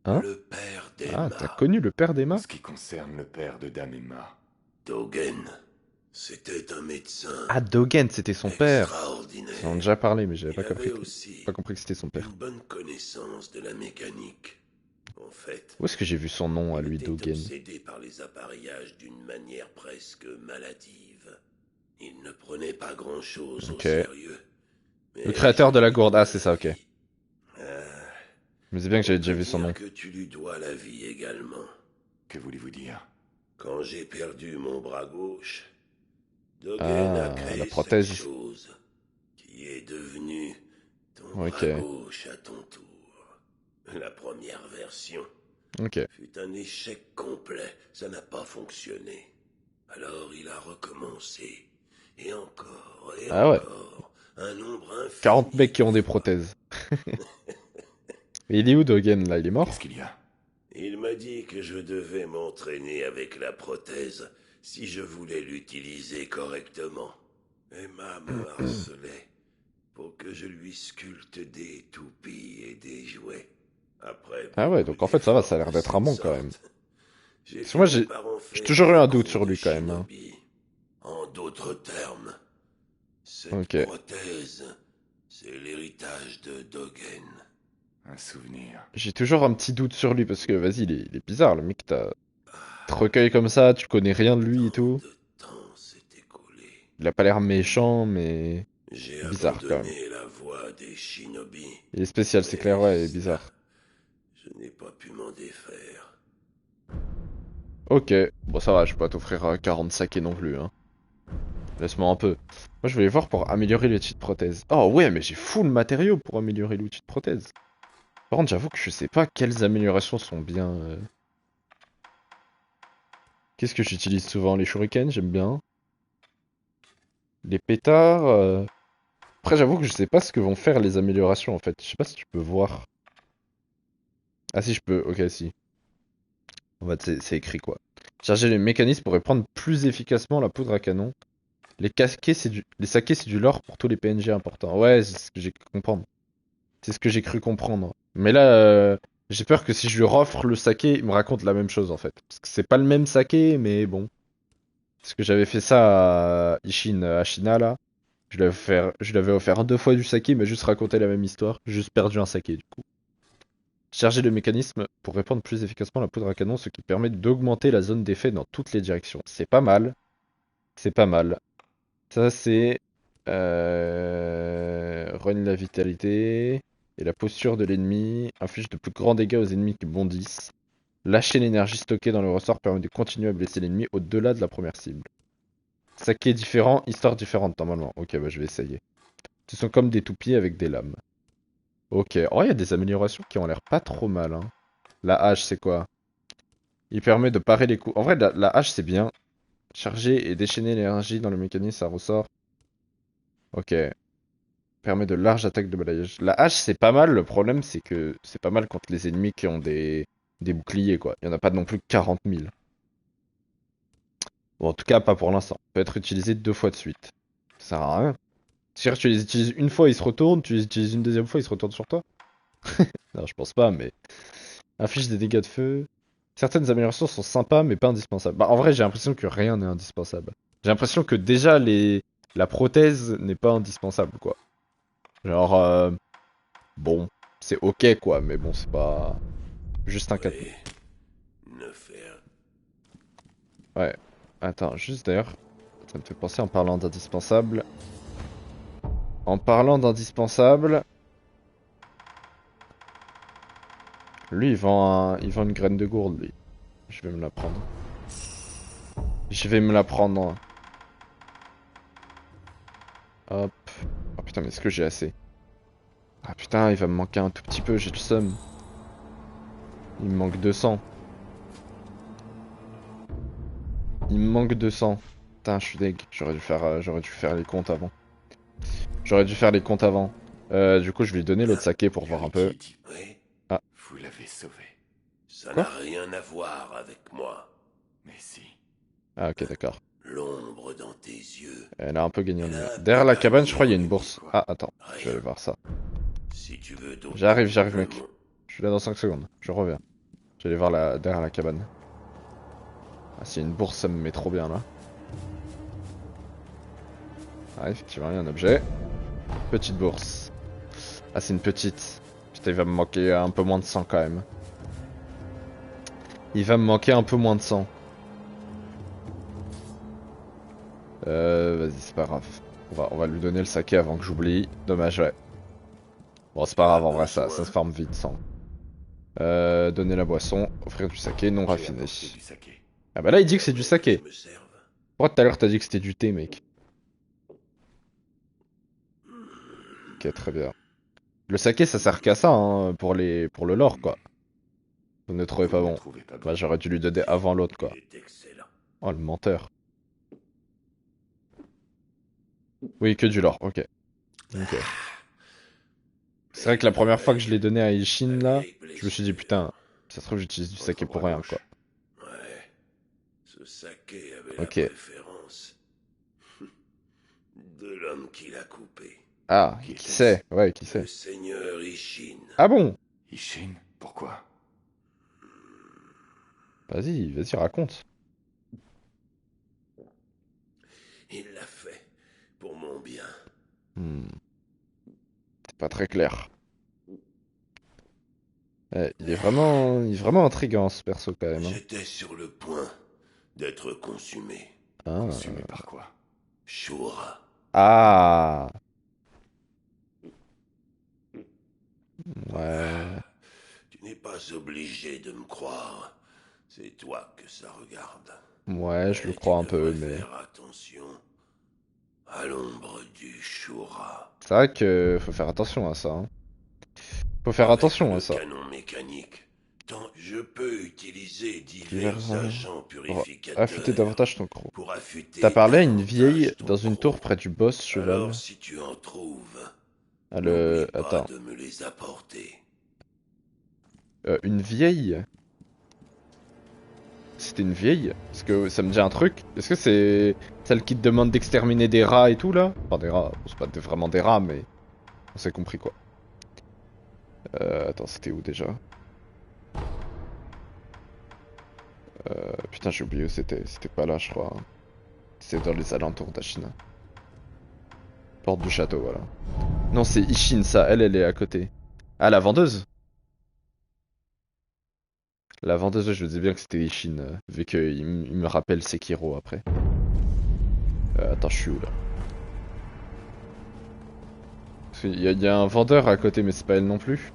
Hein? le père Ah, t'as d'Emma. connu le père En d'Emma? ce qui concerne le père de Dame Emma, Dogen. C'était un médecin Ah, Dogen, c'était son père. extraordinaire. J'en ai déjà parlé, mais j'avais Il pas compris avait que, aussi pas compris que c'était son père. une bonne connaissance de la mécanique. En fait, Où est-ce que j'ai vu son nom à il lui, était Dogen? obsédé par les appareillages d'une manière presque maladive. Il ne prenait pas grand-chose au Ok. sérieux. Le Mais créateur je de la lui gourde. dois Ah, c'est ça, la ok. vie. Ah, Mais c'est bien que j'avais on déjà peut vu son dire nom. que tu lui dois la vie également. que voulez-vous dire? Quand j'ai perdu mon bras gauche, Dogen a Ah, créé la cette prothèse. chose qui est devenue ton Ok. bras gauche à ton tour. La première version Ok. fut un échec complet, ça n'a pas fonctionné. Alors il a recommencé, et encore, et Ah ouais. encore, un nombre infini 40 mecs qui de ont des fois. prothèses. Et il est où, Dogen, là? Il est Qu'est-ce mort? qu'il y a? Il m'a dit que je devais m'entraîner avec la prothèse si je voulais l'utiliser correctement. Emma me harcelait pour que je lui sculpte des toupies et des jouets. Après Ah ouais, beaucoup donc en fait, ça va, d'efforts ça a l'air de d'être un cette bon quand même. sorte, j'ai Parce que moi, fini par en j'ai faire toujours eu un doute gros sur de lui quand même, hein. shinobi. En d'autres termes, cette Ok. prothèse, c'est l'héritage de Dogen. Un souvenir. J'ai toujours un petit doute sur lui parce que, vas-y, il est bizarre, le mec, te recueille comme ça, tu connais rien de lui et Tant tout. de temps s'est écoulé. Il a pas l'air méchant, mais J'ai bizarre quand même. abandonné la voie des shinobi, Il est spécial, c'est mais clair, ouais, il est jusque-là, bizarre. je n'ai pas pu m'en défaire. Ok, bon ça va, je vais pas t'offrir 40 sakés non plus, hein. Laisse-moi un peu. Moi je voulais voir pour améliorer l'outil de prothèse. Oh ouais, mais j'ai full matériaux pour améliorer l'outil de prothèse. Par contre, j'avoue que je sais pas quelles améliorations sont bien. Qu'est-ce que j'utilise souvent? Les shurikens, j'aime bien. Les pétards. Après, j'avoue que je sais pas ce que vont faire les améliorations en fait. Je sais pas si tu peux voir. Ah si, je peux. Ok, si. En fait, c'est écrit quoi. Charger les mécanismes pour prendre plus efficacement la poudre à canon. Les sakés, c'est du lore pour tous les PNG importants. Ouais, c'est ce que j'ai cru comprendre. C'est ce que j'ai cru comprendre. Mais là, j'ai peur que si je lui offre le saké, il me raconte la même chose en fait. Parce que c'est pas le même saké, mais bon. Parce que j'avais fait ça à Ishin Ashina là. Je lui avais offert 2 fois du saké, il m'a juste raconté la même histoire. J'ai juste perdu un saké du coup. Charger le mécanisme pour répandre plus efficacement la poudre à canon, ce qui permet d'augmenter la zone d'effet dans toutes les directions. C'est pas mal. C'est pas mal. Ça, c'est Rogne la vitalité et la posture de l'ennemi. Inflige de plus grands dégâts aux ennemis qui bondissent. Lâcher l'énergie stockée dans le ressort permet de continuer à blesser l'ennemi au-delà de la première cible. Saké différent, histoire différente normalement. Ok, bah je vais essayer. Ce sont comme des toupies avec des lames. Ok, oh, il y a des améliorations qui ont l'air pas trop mal, hein. La hache, c'est quoi? Il permet de parer les coups. En vrai, la hache, c'est bien. Charger et déchaîner l'énergie dans le mécanisme, ça ressort. Ok. Permet de larges attaques de balayage. La hache, c'est pas mal. Le problème, c'est que c'est pas mal contre les ennemis qui ont des boucliers, quoi. Il y en a pas non plus que 40 000. Bon, en tout cas, pas pour l'instant. Peut être utilisé 2 fois de suite. Ça sert à rien. Si tu les utilises une fois, ils se retournent. Tu les utilises une deuxième fois, ils se retournent sur toi. Non, je pense pas, mais Affiche des dégâts de feu. Certaines améliorations sont sympas mais pas indispensables. Bah en vrai j'ai l'impression que rien n'est indispensable. J'ai l'impression que déjà la prothèse n'est pas indispensable quoi. Genre bon, c'est ok quoi, mais bon c'est pas juste un 4. Oui, ne faire. Ouais. Attends, juste d'ailleurs, ça me fait penser en parlant d'indispensable. En parlant d'indispensable, lui il vend une graine de gourde lui. Je vais me la prendre. Je vais me la prendre. Hop. Oh putain mais est-ce que j'ai assez? Ah putain il va me manquer un tout petit peu, j'ai le seum. Il me manque 200. Il me manque 200. Putain je suis deg, j'aurais dû faire les comptes avant. J'aurais dû faire les comptes avant. Du coup je vais lui donner l'autre saké pour voir un peu. Kiriki dit, Oui, Ah, vous l'avez sauvé. ça quoi? n'a rien à voir avec moi. Mais si. Ah ok d'accord. L'ombre dans tes yeux. Elle a un peu gagné en Elle lumière. a un peu Derrière la cabane je crois il y a gagné en une bourse. quoi. Ah attends, je vais aller Rien. voir ça. Si tu veux d'autant J'arrive le mec. monde. Je suis là dans 5 secondes. Je reviens. Je vais aller voir derrière la cabane. Ah, s'il y a une bourse, ça me met trop bien là. Ah, effectivement, il y a un objet. Petite bourse. Ah, c'est une petite. Putain, il va me manquer un peu moins de 100 quand même. Il va me manquer un peu moins de 100. Vas-y, c'est pas grave. On va lui donner le saké avant que j'oublie. Dommage, ouais. Bon, c'est pas grave, en vrai, ça se forme vite, 100. Donner la boisson, offrir du saké non J'ai raffiné. apporté du saké. Ah bah là, il dit que c'est du Permets que je saké. me serve. Pourquoi tout à l'heure t'as dit que c'était du thé, mec? Ok, très bien. Le saké, ça sert qu'à ça, hein, pour le lore, quoi. Vous ne trouvez Vous pas ne le bon? trouvez pas bon. Bah, j'aurais dû lui donner avant l'autre, Il quoi. est excellent. Oh, le menteur. Oui, que du lore, ok. Ok. C'est vrai que la première fois que je l'ai donné à Ishin, là, Vieille je me suis dit, blessure. putain, ça se trouve, j'utilise du Votre saké pour bras rien, gauche. quoi. Ouais. Ce saké avait la Ok. préférence de l'homme qui l'a coupé. Ah, Qui qui était-ce? sait? Ouais, qui Le sait? seigneur Ishin. Ah bon? Ishin, pourquoi? Vas-y, raconte. Il l'a fait pour mon bien. Hmm, c'est pas très clair. Il est vraiment intriguant, ce perso, quand même, hein. J'étais sur le point d'être consumé. Consumé Ah. par quoi? Shura. Ah. Ouais. Tu n'es pas obligé de me croire. C'est toi que ça regarde. Ouais, je le Mais tu crois un peu, devrais mais... faire attention à l'ombre du Shura. C'est vrai que faut faire attention à ça, hein. Faut faire Avec attention à le ça. canon mécanique, tant je peux utiliser Divers divers agents affûter purificateurs davantage ton croc. pour T'as affûter parlé à une vieille davantage ton dans une tour croc. près du boss Alors, cheval. si tu en trouves, Ah, n'oublie pas Attends. de me les apporter. Une vieille? C'était une vieille? Parce que ça me dit un truc. Est-ce que c'est celle qui te demande d'exterminer des rats et tout, là? Enfin, des rats. Bon, c'est pas vraiment des rats, mais... On s'est compris, quoi. Attends, c'était où, déjà? Putain, j'ai oublié où c'était. C'était pas là, je crois, hein. C'était dans les alentours d'Ashina. Porte du château, voilà. Non, c'est Ishin, ça. Elle est à côté. Ah, la vendeuse? La vendeuse, ouais, je me disais bien que c'était Ishin, vu qu'il me rappelle Sekiro après. Attends, je suis où là? Parce qu'il y a un vendeur à côté, mais c'est pas elle non plus.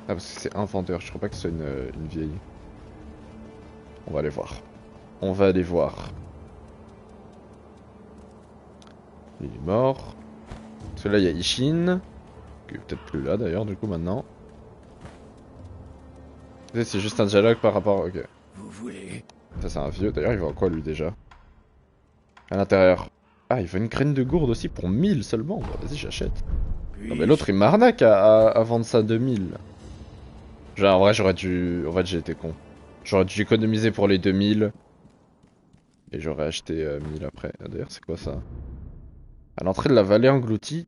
Ah, parce que c'est un vendeur, je crois pas que ce soit une vieille. On va aller voir. On va aller voir. Il est mort. Parce que là, il y a Ishin. Qui est peut-être plus là d'ailleurs, du coup, maintenant. C'est juste un dialogue par rapport. Ok. Vous voulez... Ça, c'est un vieux. D'ailleurs, il va quoi lui déjà? À l'intérieur. Ah, il veut une graine de gourde aussi pour 1000 seulement. Bah, vas-y, j'achète. Non, mais l'autre, il m'arnaque à vendre ça 2000. Genre, en vrai, j'aurais dû. En fait, j'ai été con. J'aurais dû économiser pour les 2000. Et j'aurais acheté 1000 après. Ah, d'ailleurs, c'est quoi ça? À l'entrée de la vallée engloutie,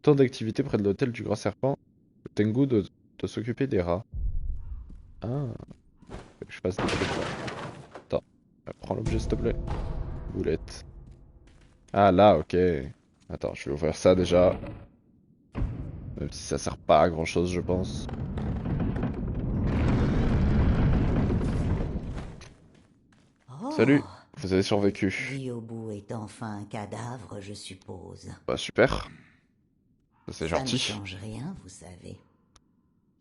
tant d'activités près de l'hôtel du Grand Serpent. Tengu doit s'occuper des rats. Ah, faut que je fasse des trucs là. Attends, prends l'objet s'il te plaît. Boulette. Ah là, ok. Attends, je vais ouvrir ça déjà. Même si ça sert pas à grand chose, je pense. Salut, Oh, vous avez survécu. Guyobu est enfin un cadavre, je suppose. Bah super, ça, c'est Ça ne gentil. change rien, vous savez.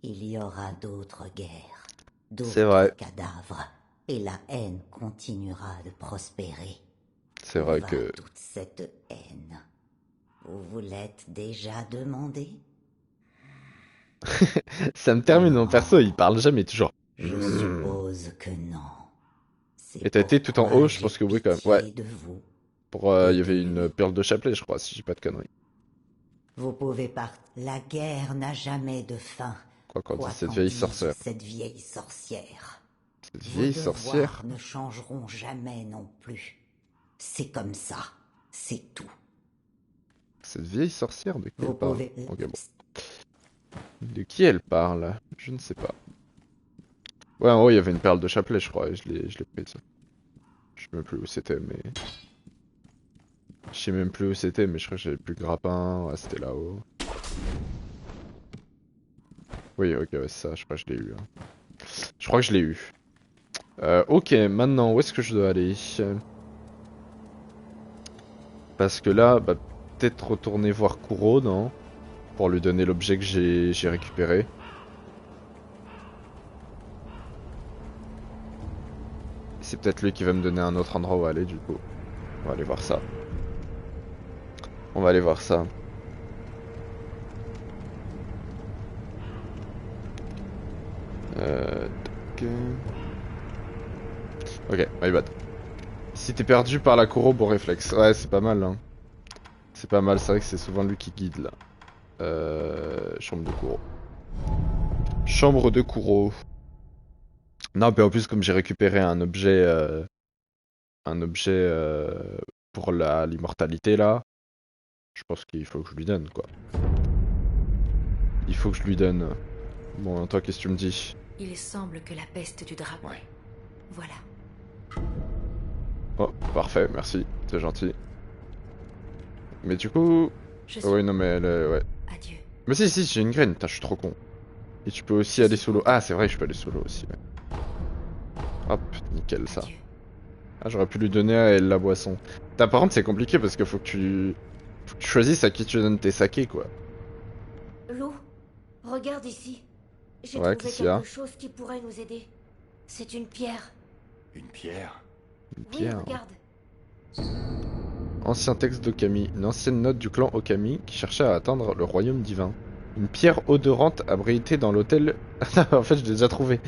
Il y aura d'autres guerres, C'est d'autres vrai. cadavres, et la haine continuera de prospérer. C'est Où vrai va que... toute cette haine? Vous vous l'êtes déjà demandé? Ça me termine mon perso, il parle jamais toujours. Je suppose que non. C'est Et t'as été tout en pourquoi haut, je j'ai pense que oui quand même. Ouais, pitié de vous. pour... il y Et de avait une lui. perle de chapelet, je crois, si j'ai pas de conneries. Vous pouvez partir. La guerre n'a jamais de fin. Quoi qu'on dise, Quoi cette qu'en vieille dise sorcière. cette vieille sorcière. Cette Vos vieille devoirs sorcière? ne changeront jamais non plus. C'est comme ça. C'est tout. Cette vieille sorcière, de qui Vous elle parle? pouvez... Ok, bon. De qui elle parle? Je ne sais pas. Ouais, en haut, il y avait une perle de chapelet, je crois, et je l'ai prise. Je sais même plus où c'était, mais... Je sais même plus où c'était, mais je crois que j'avais plus le grappin. Ouais, c'était là-haut. Oui, ok, ouais, c'est ça, je crois que je l'ai eu. Hein. Je crois que je l'ai eu. Ok, maintenant, où est-ce que je dois aller? Parce que là, bah, peut-être retourner voir Kuro, non? Pour lui donner l'objet que j'ai récupéré. C'est peut-être lui qui va me donner un autre endroit où aller, du coup. On va aller voir ça. On va aller voir ça. Tac. Ok, my bad. Si t'es perdu par la Kuro, bon réflexe. Ouais, c'est pas mal, hein. C'est pas mal, c'est vrai que c'est souvent lui qui guide, là. Chambre de Kuro. Chambre de Kuro. Non, mais en plus, comme j'ai récupéré un objet pour l'immortalité, là, je pense qu'il faut que je lui donne, quoi. Il faut que je lui donne. Bon, toi, qu'est-ce que tu me dis? Il semble que la peste du dragon. Ouais. Voilà. Oh, parfait, merci, c'est gentil. Mais du coup... Je Oh, suis... ouais, non, mais ouais. Adieu. Mais si, j'ai une graine, putain, je suis trop con. Et tu peux aussi Je aller suis solo. content. Ah, c'est vrai, je peux aller solo aussi, ouais. Hop, nickel, ça. Adieu. Ah, j'aurais pu lui donner à elle la boisson. Putain, par contre, c'est compliqué parce qu'il faut que tu... Faut que tu choisisses à qui tu donnes tes sakés, quoi. Lou, regarde ici. J'ai Ouais, trouvé qu'est-ce qu'il y a? quelque chose qui pourrait nous aider. C'est une pierre. Une pierre? Une Oui, pierre. regarde. Ancien texte d'Okami. Une ancienne note du clan Okami qui cherchait à atteindre le royaume divin. Une pierre odorante abritée dans l'hôtel... En fait, je l'ai déjà trouvé.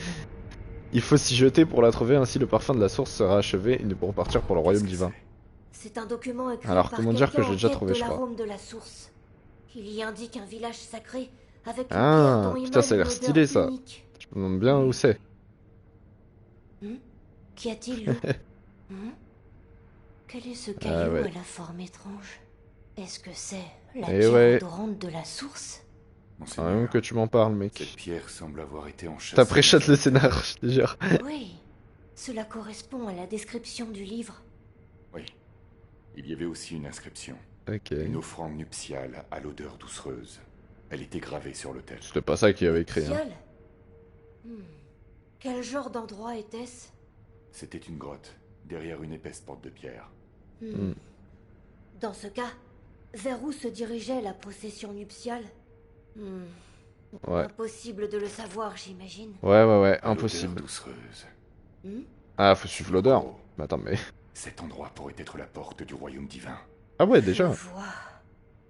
Il faut s'y jeter pour la trouver, ainsi le parfum de la source sera achevé et nous pourrons partir pour le royaume Qu'est-ce que divin. C'est un document écrit Alors, par comment dire que quelqu'un je l'ai en déjà quête trouvé, de je crois. l'arôme de la source. Il y indique un village sacré avec une Ah, pierre dont putain, ça a émane l'air une stylé, odeur ça. unique. Je me demande bien où c'est. Qu'y a-t-il, Lou Quel est ce Ah caillou ouais. à la forme étrange? Est-ce que c'est la Eh pierre ouais. odorante de la source? Quand même Monseigneur, que tu m'en parles, cette mec. pierre semble avoir été enchâssée. T'as pré-shot le scénar, je te jure. Oui, cela correspond à la description du livre. Oui. Il y avait aussi une inscription. Ok. Une offrande nuptiale à l'odeur doucereuse. Elle était gravée sur l'autel. C'était pas ça qu'il avait écrit, hein. Nuptial Quel genre d'endroit était-ce? C'était une grotte, derrière une épaisse porte de pierre. Dans ce cas, vers où se dirigeait la possession nuptiale? Ouais. Impossible de le savoir, j'imagine. Ouais, À l'odeur impossible. doucereuse. Ah, faut suivre l'odeur. Oh. Mais attends, mais... Cet endroit pourrait être la porte du royaume divin. Ah ouais, Je déjà. vois.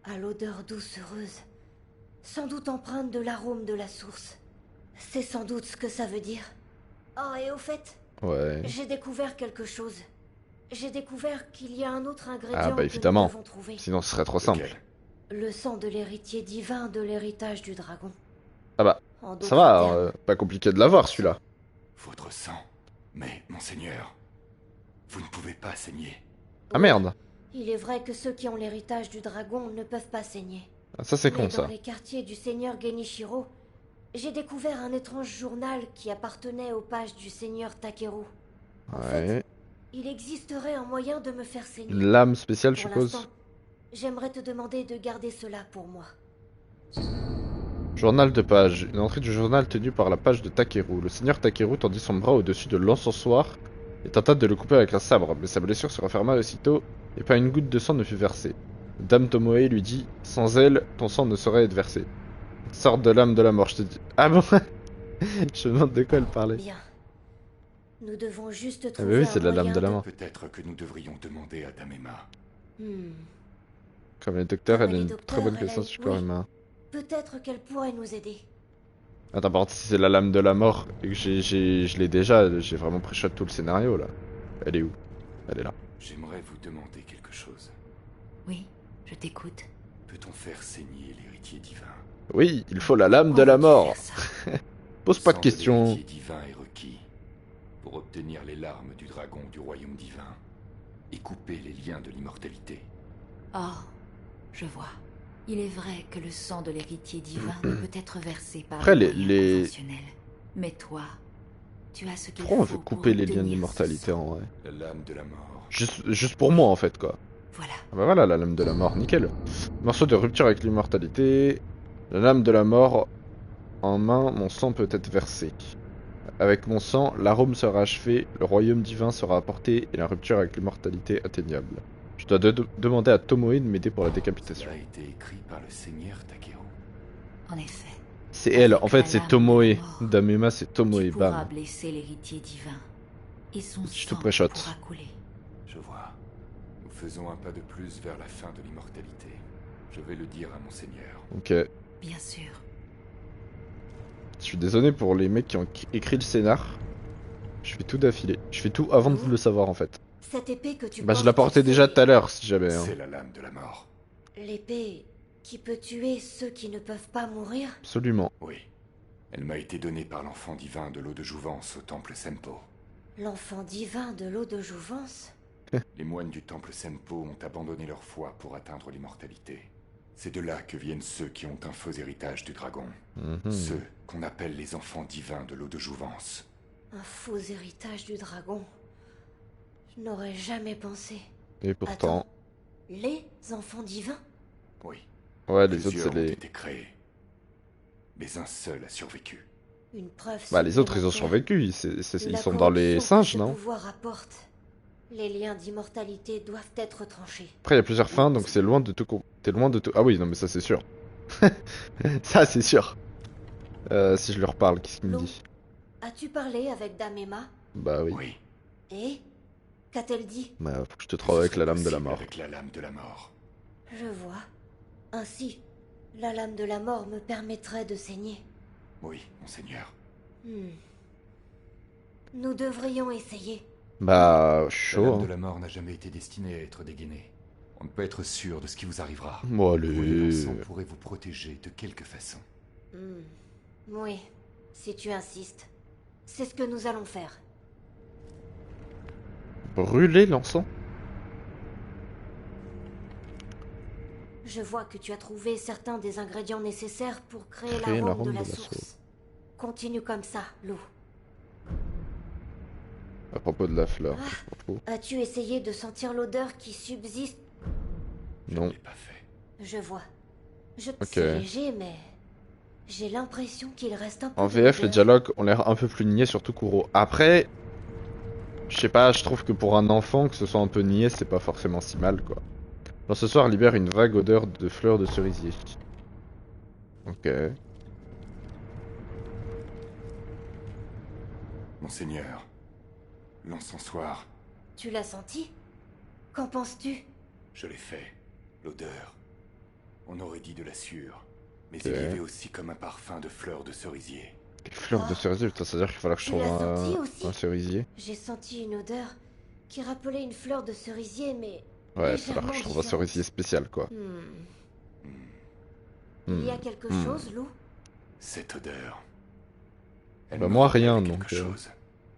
À l'odeur doucereuse. Sans doute empreinte de l'arôme de la source. C'est sans doute ce que ça veut dire. Oh, et au fait, Ouais. j'ai découvert quelque chose. J'ai découvert qu'il y a un autre ingrédient Ah bah que évidemment. nous devons trouver. Sinon, ce serait trop simple. Lequel? Le sang de l'héritier divin de l'héritage du dragon. Ah bah, En ça d'autres va, termes, pas compliqué de l'avoir, celui-là. Votre sang. Mais, monseigneur, vous ne pouvez pas saigner. Ah merde. il est vrai que ceux qui ont l'héritage du dragon ne peuvent pas saigner. Ah, ça, c'est Mais con, dans ça. les quartiers du seigneur Genichiro, j'ai découvert un étrange journal qui appartenait aux pages du seigneur Takeru. En fait, Ouais. il existerait un moyen de me faire saigner. Une lame spéciale, je Pour suppose. l'instant, j'aimerais te demander de garder cela pour moi. Journal de page. Une entrée du journal tenue par la page de Takeru. Le seigneur Takeru tendit son bras au-dessus de l'encensoir et tenta de le couper avec un sabre, mais sa blessure se referma aussitôt et pas une goutte de sang ne fut versée. Dame Tomoe lui dit « Sans elle, ton sang ne saurait être versé. » Sorte de l'âme de la mort, je te dis. Ah bon? Je me demande de quoi elle parlait. Bien. Nous devons juste Ah bah trouver oui, un c'est de la lame moyen de la mort. Peut-être que nous devrions demander à Dame Emma. Hmm. Comme les docteurs, Comme elle a les une docteurs, très bonne elle a connaissance une- du corps oui. humain. Peut-être qu'elle pourrait nous aider. Attends, par contre, si c'est la lame de la mort et que je l'ai déjà, j'ai vraiment pré-shot tout le scénario là. Elle est où? Elle est là. J'aimerais vous demander quelque chose. Oui, je t'écoute. Peut-on faire saigner l'héritier divin? Oui, il faut la lame de Pourquoi la veux-tu mort. faire ça Pose pas de Le sang questions. l'héritier divin est requis pour obtenir les larmes du dragon du royaume divin et couper les liens de l'immortalité. Oh, je vois. Il est vrai que le sang de l'héritier divin ne peut être versé par Après, les les- moyens les- conventionnels. Mais toi, tu as ce qu'il Pourquoi on faut veut pour couper les liens obtenir ce d'immortalité sang. en vrai? La lame de la mort. Juste pour moi en fait quoi. Voilà. Ah bah voilà la lame de la mort, nickel. Morceau de rupture avec l'immortalité. La lame de la mort en main, mon sang peut être versé. Avec mon sang, l'arôme sera achevé, le royaume divin sera apporté et la rupture avec l'immortalité atteignable. Je dois demander à Tomoe de m'aider pour la décapitation. Cela a été écrit par le seigneur Takeru. En effet, C'est elle, Avec en fait la c'est lame de Tomoe. la mort, Damema c'est Tomoe, tu pourras bam. blesser l'héritier divin. Et son Je te sang pré-shot. pourra couler. Je vois. Nous faisons un pas de plus vers la fin de l'immortalité. Je vais le dire à mon seigneur. Ok. Bien sûr. Je suis désolé pour les mecs qui ont écrit le scénar. Je fais tout d'affilée. Je fais tout avant de le savoir en fait. Cette épée que tu Bah je portes, la portais déjà tout à l'heure si jamais. Hein. C'est la lame de la mort. L'épée qui peut tuer ceux qui ne peuvent pas mourir? Absolument. Oui. Elle m'a été donnée par l'enfant divin de l'eau de jouvence au temple Sempo. L'enfant divin de l'eau de jouvence? Les moines du temple Sempo ont abandonné leur foi pour atteindre l'immortalité. C'est de là que viennent ceux qui ont un faux héritage du dragon. Mhm. Ceux qu'on appelle les enfants divins de l'eau de jouvence. Un faux héritage du dragon. Je n'aurais jamais pensé. Et pourtant. Attends, les enfants divins? Oui. Ouais les autres Plusieurs c'est ont les. été créés. Mais un seul a survécu. Une preuve Bah les autres ils ont supplémentaire survécu, de ils la sont dans les corruption que singes ce non? pouvoir apporte. Les liens d'immortalité doivent être tranchés. Après il y a plusieurs fins donc c'est loin de tout. T'es loin de tout. Ah oui non mais ça c'est sûr. Ça c'est sûr. Si je leur parle, qu'est-ce qu'il me Lou, dit? as-tu parlé avec Dame Emma? Bah oui. Oui. Et qu'a-t-elle dit? Bah faut que je te trouve avec la lame de la Possible mort. Avec la lame de la mort. Je vois. Ainsi, la lame de la mort me permettrait de saigner. Oui, monseigneur. Nous devrions essayer. Bah La chaud. lame de Hein. la mort n'a jamais été destinée à être dégainée. On ne peut être sûr de ce qui vous arrivera. Bon Brûler allez. l'encens pourrait vous protéger de quelque façon. Oui, si tu insistes. C'est ce que nous allons faire. Brûler l'encens? Je vois que tu as trouvé certains des ingrédients nécessaires pour créer Créer l'arôme de l'arôme la de la source. Continue comme ça, Lou. À propos de la fleur. Ah. à propos. As-tu essayé de sentir l'odeur qui subsiste? Je Non. ne l'ai pas fait. Je vois. Ok. C'est léger, mais j'ai l'impression qu'il reste un peu En de VF, les l'odeur. dialogues ont l'air un peu plus niais, surtout Kuro. Après, je sais pas, je trouve que pour un enfant, que ce soit un peu niais, c'est pas forcément si mal, quoi. Dans ce soir libère une vague odeur de fleurs de cerisier. Ok. Monseigneur, l'encensoir, Tu l'as senti? Qu'en penses-tu? je l'ai fait. L'odeur. On aurait dit de la sueur. Mais Ok. il y avait aussi comme un parfum de fleurs de cerisier. Des fleurs de cerisier, putain, ça veut dire qu'il fallait que je Tu trouve l'as senti aussi un cerisier. J'ai senti une odeur qui rappelait une fleur de cerisier, mais Ouais, il fallait que légèrement je trouve un différente. cerisier spécial, quoi. Il y a Hmm. quelque Hmm. chose, Lou? Cette odeur. Elle Bah, me moi, rappelle rien, quelque donc, chose.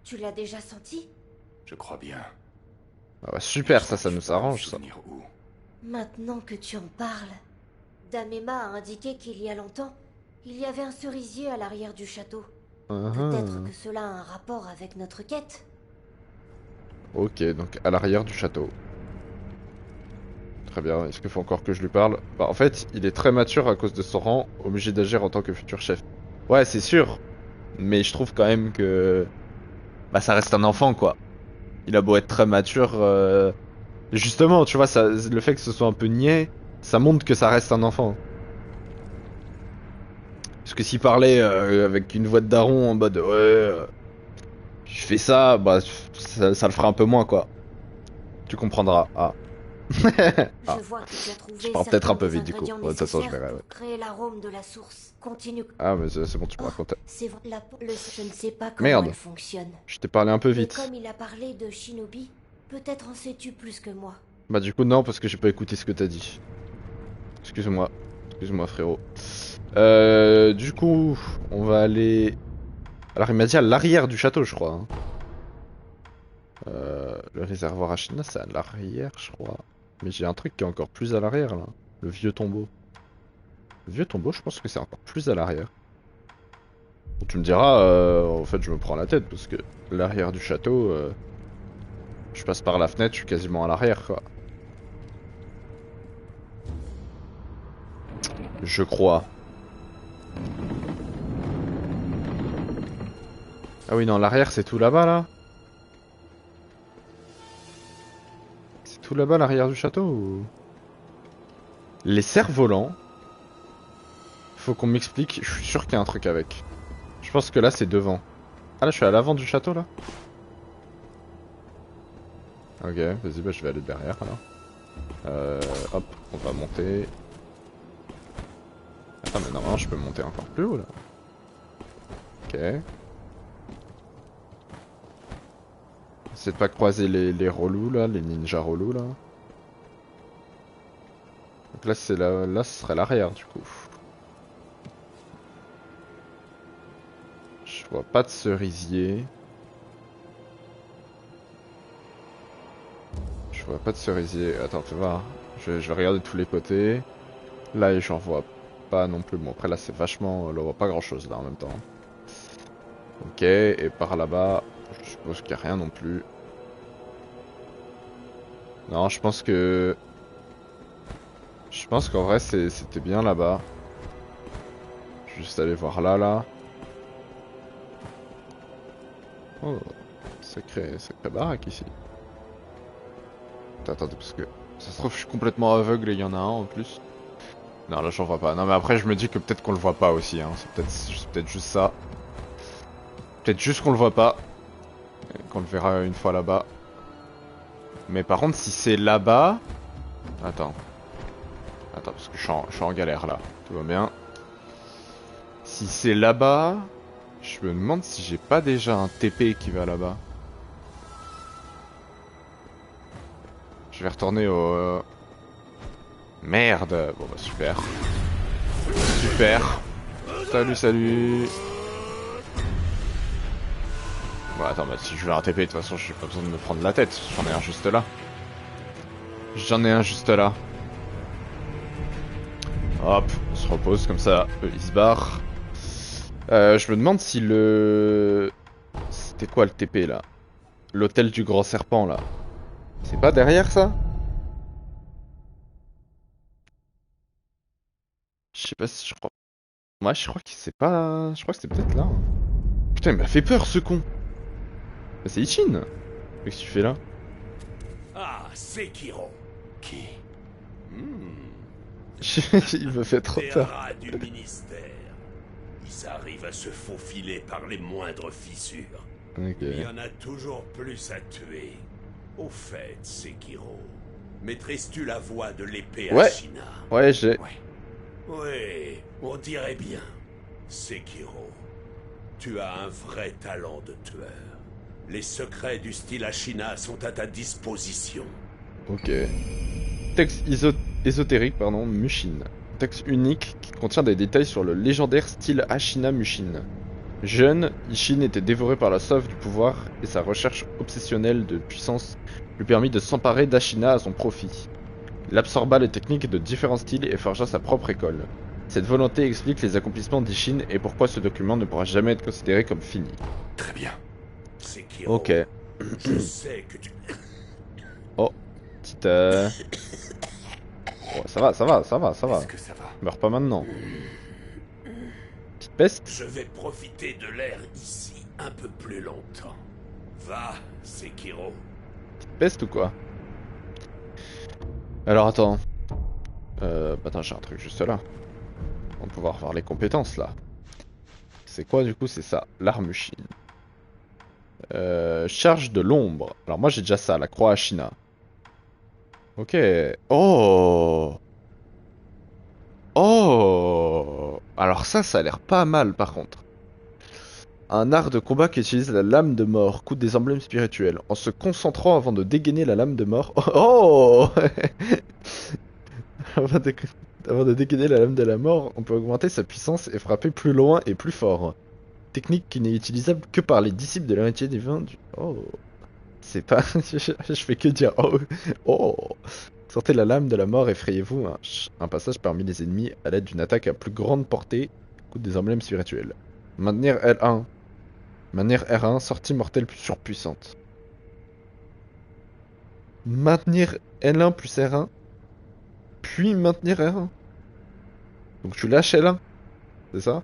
Tu l'as déjà senti? Je crois bien. Ah bah, super, Je ça n'arrive nous pas à me arrange, ça. souvenir où. Maintenant que tu en parles, Dame Emma a indiqué qu'il y a longtemps, Il y avait un cerisier à l'arrière du château. Ah, Peut-être que cela a un rapport avec notre quête. ok, donc à l'arrière du château. Très bien, est-ce qu'il faut encore que je lui parle? Bah en fait, il est très mature à cause de son rang, obligé d'agir en tant que futur chef. Ouais, c'est sûr. Mais je trouve quand même que... Bah ça reste un enfant, quoi. Il a beau être très mature... Justement, tu vois, ça, le fait que ce soit un peu niais, ça montre que ça reste un enfant. Parce que s'il parlait avec une voix de daron en mode ouais, je fais ça, bah ça le fera un peu moins quoi. Tu comprendras. Ah. Ah. Je vois que tu as trouvé Je parle peut-être un peu certains vite des du coup. ingrédients Ouais, de toute façon je nécessaires verrai. Ouais. pour créer l'arôme de la source. Continue. Ah mais c'est bon, tu me racontes. C'est vrai, je ne sais pas comment Merde. elle fonctionne. Je t'ai parlé un peu Mais vite. comme il a parlé de Shinobi, peut-être en sais-tu plus que moi. Bah du coup non parce que j'ai pas écouté ce que t'as dit. Excuse-moi. Excuse-moi frérot. Du coup, on va aller... Alors il m'a dit à l'arrière du château je crois. Hein. Le réservoir Ashina c'est à l'arrière je crois. Mais j'ai un truc qui est encore plus à l'arrière là. Le vieux tombeau. Le vieux tombeau je pense que c'est encore plus à l'arrière. Bon, tu me diras, en fait je me prends la tête parce que l'arrière du château, je passe par la fenêtre, je suis quasiment à l'arrière quoi. Je crois. Ah oui non, l'arrière c'est tout là-bas là. C'est tout là-bas l'arrière du château ou... Les cerfs-volants. Faut qu'on m'explique, je suis sûr qu'il y a un truc avec. Je pense que là c'est devant. Ah là je suis à l'avant du château là. Ok, vas-y bah je vais aller derrière alors. Hop, on va monter. Attends mais normalement je peux monter encore plus haut là. Ok. Essaye de pas croiser les relous là, les ninjas relous là. Donc là c'est là ce serait l'arrière du coup. Je vois pas de cerisier. Je vois pas de cerisier. Attends, fais voir. Je vais regarder de tous les côtés. Là, j'en vois pas non plus. Bon, après là, c'est vachement... Là, on voit pas grand chose là en même temps. Ok, et par là-bas, je suppose qu'il y a rien non plus. Non, je pense que... Je pense qu'en vrai, c'était bien là-bas. Je vais juste aller voir là. Oh, sacré baraque ici. Attendez, parce que ça se trouve, je suis complètement aveugle et il y en a un en plus. Non, là, j'en vois pas. Non, mais après, je me dis que peut-être qu'on le voit pas aussi. Hein. C'est peut-être juste ça. Peut-être juste qu'on le voit pas. Et qu'on le verra une fois là-bas. Mais par contre, si c'est là-bas... Attends, parce que je suis en galère là. Tout va bien. Si c'est là-bas... Je me demande si j'ai pas déjà un TP qui va là-bas. Je vais retourner au... Merde. Bon bah super. Super. Salut. Bon attends, bah si je veux un TP de toute façon j'ai pas besoin de me prendre la tête. J'en ai un juste là. Hop, on se repose comme ça. Il se barre. Je me demande si le... C'était quoi le TP là? L'hôtel du grand serpent là. C'est pas derrière ça? Je sais pas si je crois. Moi je crois que c'est pas... Je crois que c'était peut-être là. Hein. Putain il m'a fait peur ce con. Bah, c'est Ichin. Qu'est-ce que tu fais là? Ah, Sekiro. Qui? Il me fait trop Des peur. rats du ministère. Ils arrivent à se faufiler par les moindres fissures. Ok. Il y en a toujours plus à tuer. Au fait, Sekiro, maîtrises-tu la voix de l'épée Ouais. Ashina? Ouais, j'ai... Oui, on dirait bien. Sekiro, tu as un vrai talent de tueur. Les secrets du style Ashina sont à ta disposition. Ok. Texte ésotérique, pardon, Mushin. Texte unique qui contient des détails sur le légendaire style Ashina Mushin. Jeune, Isshin était dévoré par la soif du pouvoir et sa recherche obsessionnelle de puissance lui permit de s'emparer d'Ashina à son profit. Il absorba les techniques de différents styles et forgea sa propre école. Cette volonté explique les accomplissements d'Ishin et pourquoi ce document ne pourra jamais être considéré comme fini. Très bien. Sekiro, Ok. je sais que tu... Oh, petite... Oh, ça va. Est-ce que ça va? Meurs pas maintenant. Petite peste. Je vais profiter de l'air ici un peu plus longtemps. Va, Sekiro. Petite peste ou quoi? Alors attends. Attends, j'ai un truc juste là. On va pouvoir voir les compétences là. C'est quoi du coup? C'est ça, l'armushine. Charge de l'ombre. Alors moi j'ai déjà ça, la croix Ashina. Ok. Oh. Oh. Alors ça a l'air pas mal par contre. Un art de combat qui utilise la lame de mort, coûte des emblèmes spirituels. En se concentrant avant de dégainer la lame de mort. Oh. Avant de... avant de dégainer la lame de la mort, on peut augmenter sa puissance et frapper plus loin et plus fort. Technique qui n'est utilisable que par les disciples de l'héritier divin du... Oh. C'est pas... je fais que dire oh. Oh. Sortez la lame de la mort, effrayez-vous. Un passage parmi les ennemis à l'aide d'une attaque à plus grande portée, coûte des emblèmes spirituels. Maintenir L1. Maintenir R1, sortie mortelle plus surpuissante. Maintenir L1 plus R1. Puis maintenir R1. Donc tu lâches L1. C'est ça?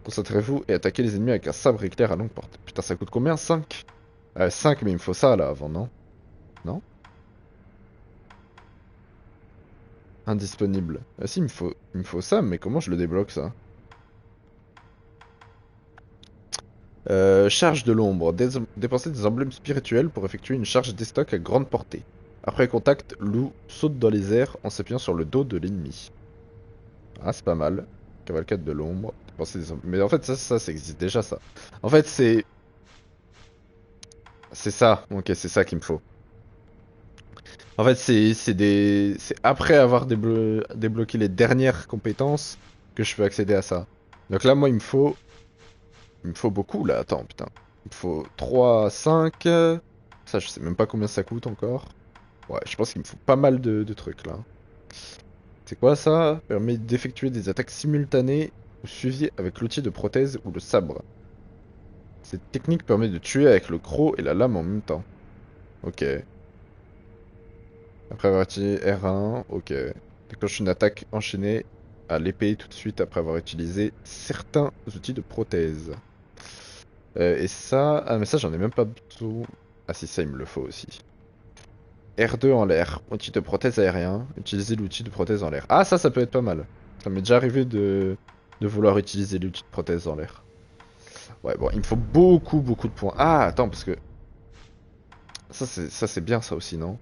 Concentrez-vous et attaquez les ennemis avec un sabre éclair à longue portée. Putain, ça coûte combien? 5? 5, mais il me faut ça là avant, non? Non? Indisponible. Ah si, il me faut ça, mais comment je le débloque ça? Charge de l'ombre. Dépensez des emblèmes spirituels pour effectuer une charge d'estoc à grande portée. Après contact, loup saute dans les airs en s'appuyant sur le dos de l'ennemi. Ah, c'est pas mal. Cavalcade de l'ombre. Mais en fait, ça existe déjà, ça. En fait, c'est... C'est ça. Ok, c'est ça qu'il me faut. En fait, c'est après avoir débloqué les dernières compétences que je peux accéder à ça. Donc là, moi, il me faut beaucoup, là. Attends, putain. Il me faut 3, 5... Ça, je sais même pas combien ça coûte encore. Ouais, je pense qu'il me faut pas mal de trucs, là. C'est quoi, ça? Permet d'effectuer des attaques simultanées ou suivies avec l'outil de prothèse ou le sabre. Cette technique permet de tuer avec le croc et la lame en même temps. Ok. Après avoir utilisé R1, ok. Déclenche une attaque enchaînée à l'épée tout de suite après avoir utilisé certains outils de prothèse. Et ça... Ah mais ça j'en ai même pas du tout. Ah si, ça il me le faut aussi. R2 en l'air, outil de prothèse aérien. Utiliser l'outil de prothèse en l'air. Ah ça peut être pas mal. Ça m'est déjà arrivé de vouloir utiliser l'outil de prothèse en l'air. Ouais bon, il me faut beaucoup de points. Ah attends, parce que... Ça c'est bien ça aussi, non?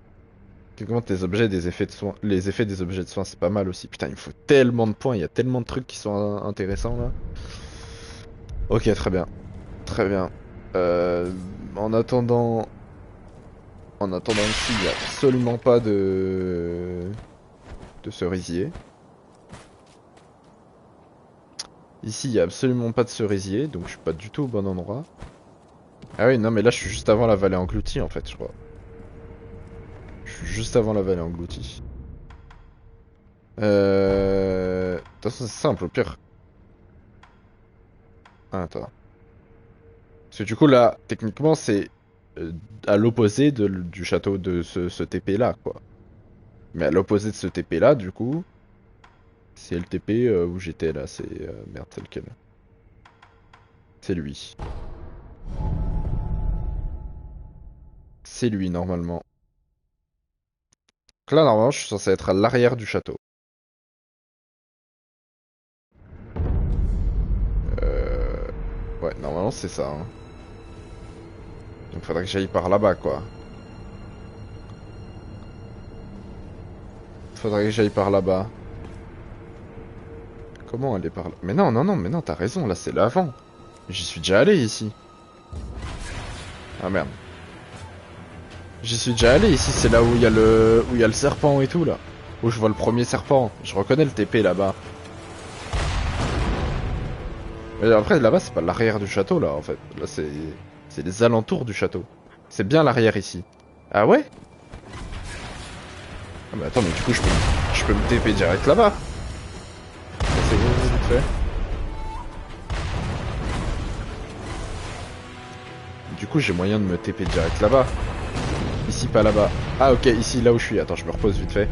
Comment tes objets des effets de soins, les effets des objets de soins, c'est pas mal aussi. Putain, il me faut tellement de points, il y a tellement de trucs qui sont intéressants là. Ok, très bien. Très bien. En attendant ici, il n'y a absolument pas de cerisier. Ici, il n'y a absolument pas de cerisier, donc je suis pas du tout au bon endroit. Ah oui, non, mais là, je suis juste avant la vallée engloutie en fait, je crois. Juste avant la vallée engloutie. De toute façon, c'est simple, au pire. Ah, attends. Parce que du coup, là, techniquement, c'est à l'opposé du château de ce TP là, quoi. Mais à l'opposé de ce TP là, du coup, c'est le TP où j'étais là. C'est. Merde, c'est lequel? C'est lui. C'est lui, normalement. Donc là, normalement, je suis censé être à l'arrière du château. Ouais, normalement, c'est ça. Hein. Donc faudrait que j'aille par là-bas, quoi. Faudrait que j'aille par là-bas. Comment aller par là? Mais non, mais non, t'as raison, là, c'est l'avant. J'y suis déjà allé, ici. Ah, merde. J'y suis déjà allé, ici, c'est là où il y a le serpent et tout, là. Où je vois le premier serpent. Je reconnais le TP, là-bas. Mais après, là-bas, c'est pas l'arrière du château, là, en fait. Là, c'est les alentours du château. C'est bien l'arrière, ici. Ah ouais? Ah mais attends, mais du coup, je peux me TP direct là-bas. fait. Du coup, j'ai moyen de me TP direct là-bas. Ici, pas là-bas. Ah, ok, ici, là où je suis. Attends, je me repose vite fait.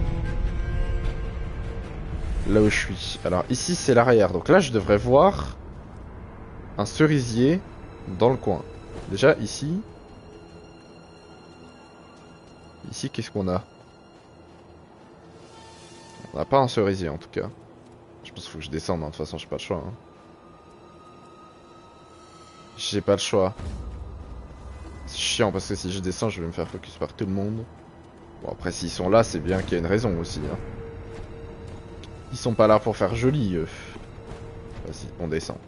Là où je suis. Alors, ici, c'est l'arrière. Donc là, je devrais voir un cerisier dans le coin. Déjà, ici. Ici, qu'est-ce qu'on a? On n'a pas un cerisier, en tout cas. Je pense qu'il faut que je descende, hein. De toute façon, j'ai pas le choix. Hein. J'ai pas le choix. C'est chiant, parce que si je descends, je vais me faire focus par tout le monde. Bon, après, s'ils sont là, c'est bien qu'il y a une raison aussi. Hein. Ils sont pas là pour faire joli, eux. Vas-y, on descend.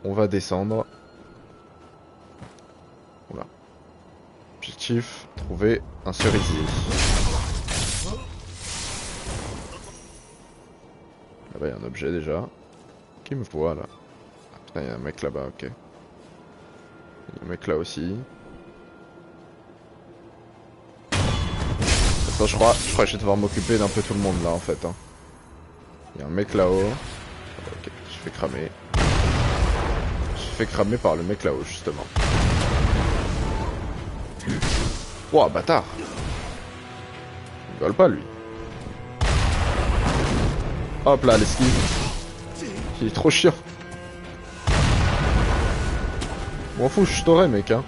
On va descendre. Oula. Objectif, trouver un cerisier. Là-bas, il y a un objet déjà. Qui me voit là? Ah, putain, il y a un mec là-bas, ok. Il y a un mec là aussi. Attends, je crois que je vais devoir m'occuper d'un peu tout le monde là en fait. Hein. Il y a un mec là-haut. Ok, je fais cramer. Je fais cramer par le mec là-haut justement. Ouah, bâtard! Il rigole pas lui. Hop là, l'esquive. Il est trop chiant. M'en fous, je t'aurai mec hein.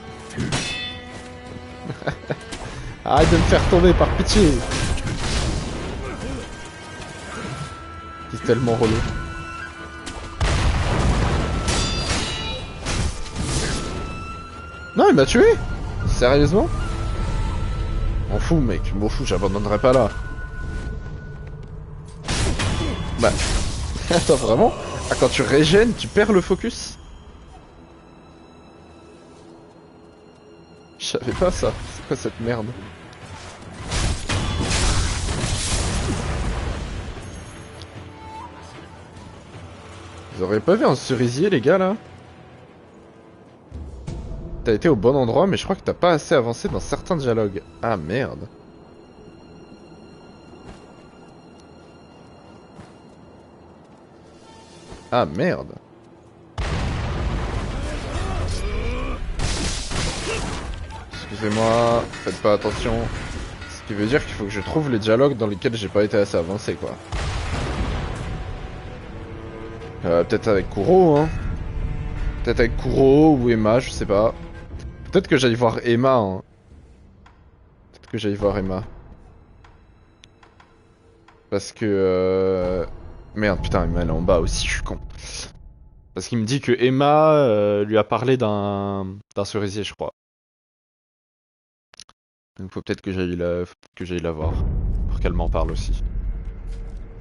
Arrête de me faire tomber par pitié. C'est tellement relou. Non, il m'a tué. Sérieusement? M'en fous mec, m'en fous, j'abandonnerai pas là. Bah... Attends, vraiment? Ah, quand tu régènes, tu perds le focus? Je savais pas ça. C'est quoi cette merde? Vous auriez pas vu un cerisier les gars là? T'as été au bon endroit mais je crois que t'as pas assez avancé dans certains dialogues. Ah merde. Ah merde. Excusez-moi, faites pas attention. Ce qui veut dire qu'il faut que je trouve les dialogues dans lesquels j'ai pas été assez avancé quoi. Peut-être avec Kuro hein. Peut-être avec Kuro ou Emma, je sais pas. Peut-être que j'aille voir Emma hein. Peut-être que j'aille voir Emma. Parce que... Merde putain, Emma elle est en bas aussi, je suis con. Parce qu'il me dit que Emma lui a parlé d'un cerisier je crois. Donc faut peut-être que j'aille la voir. Pour qu'elle m'en parle aussi.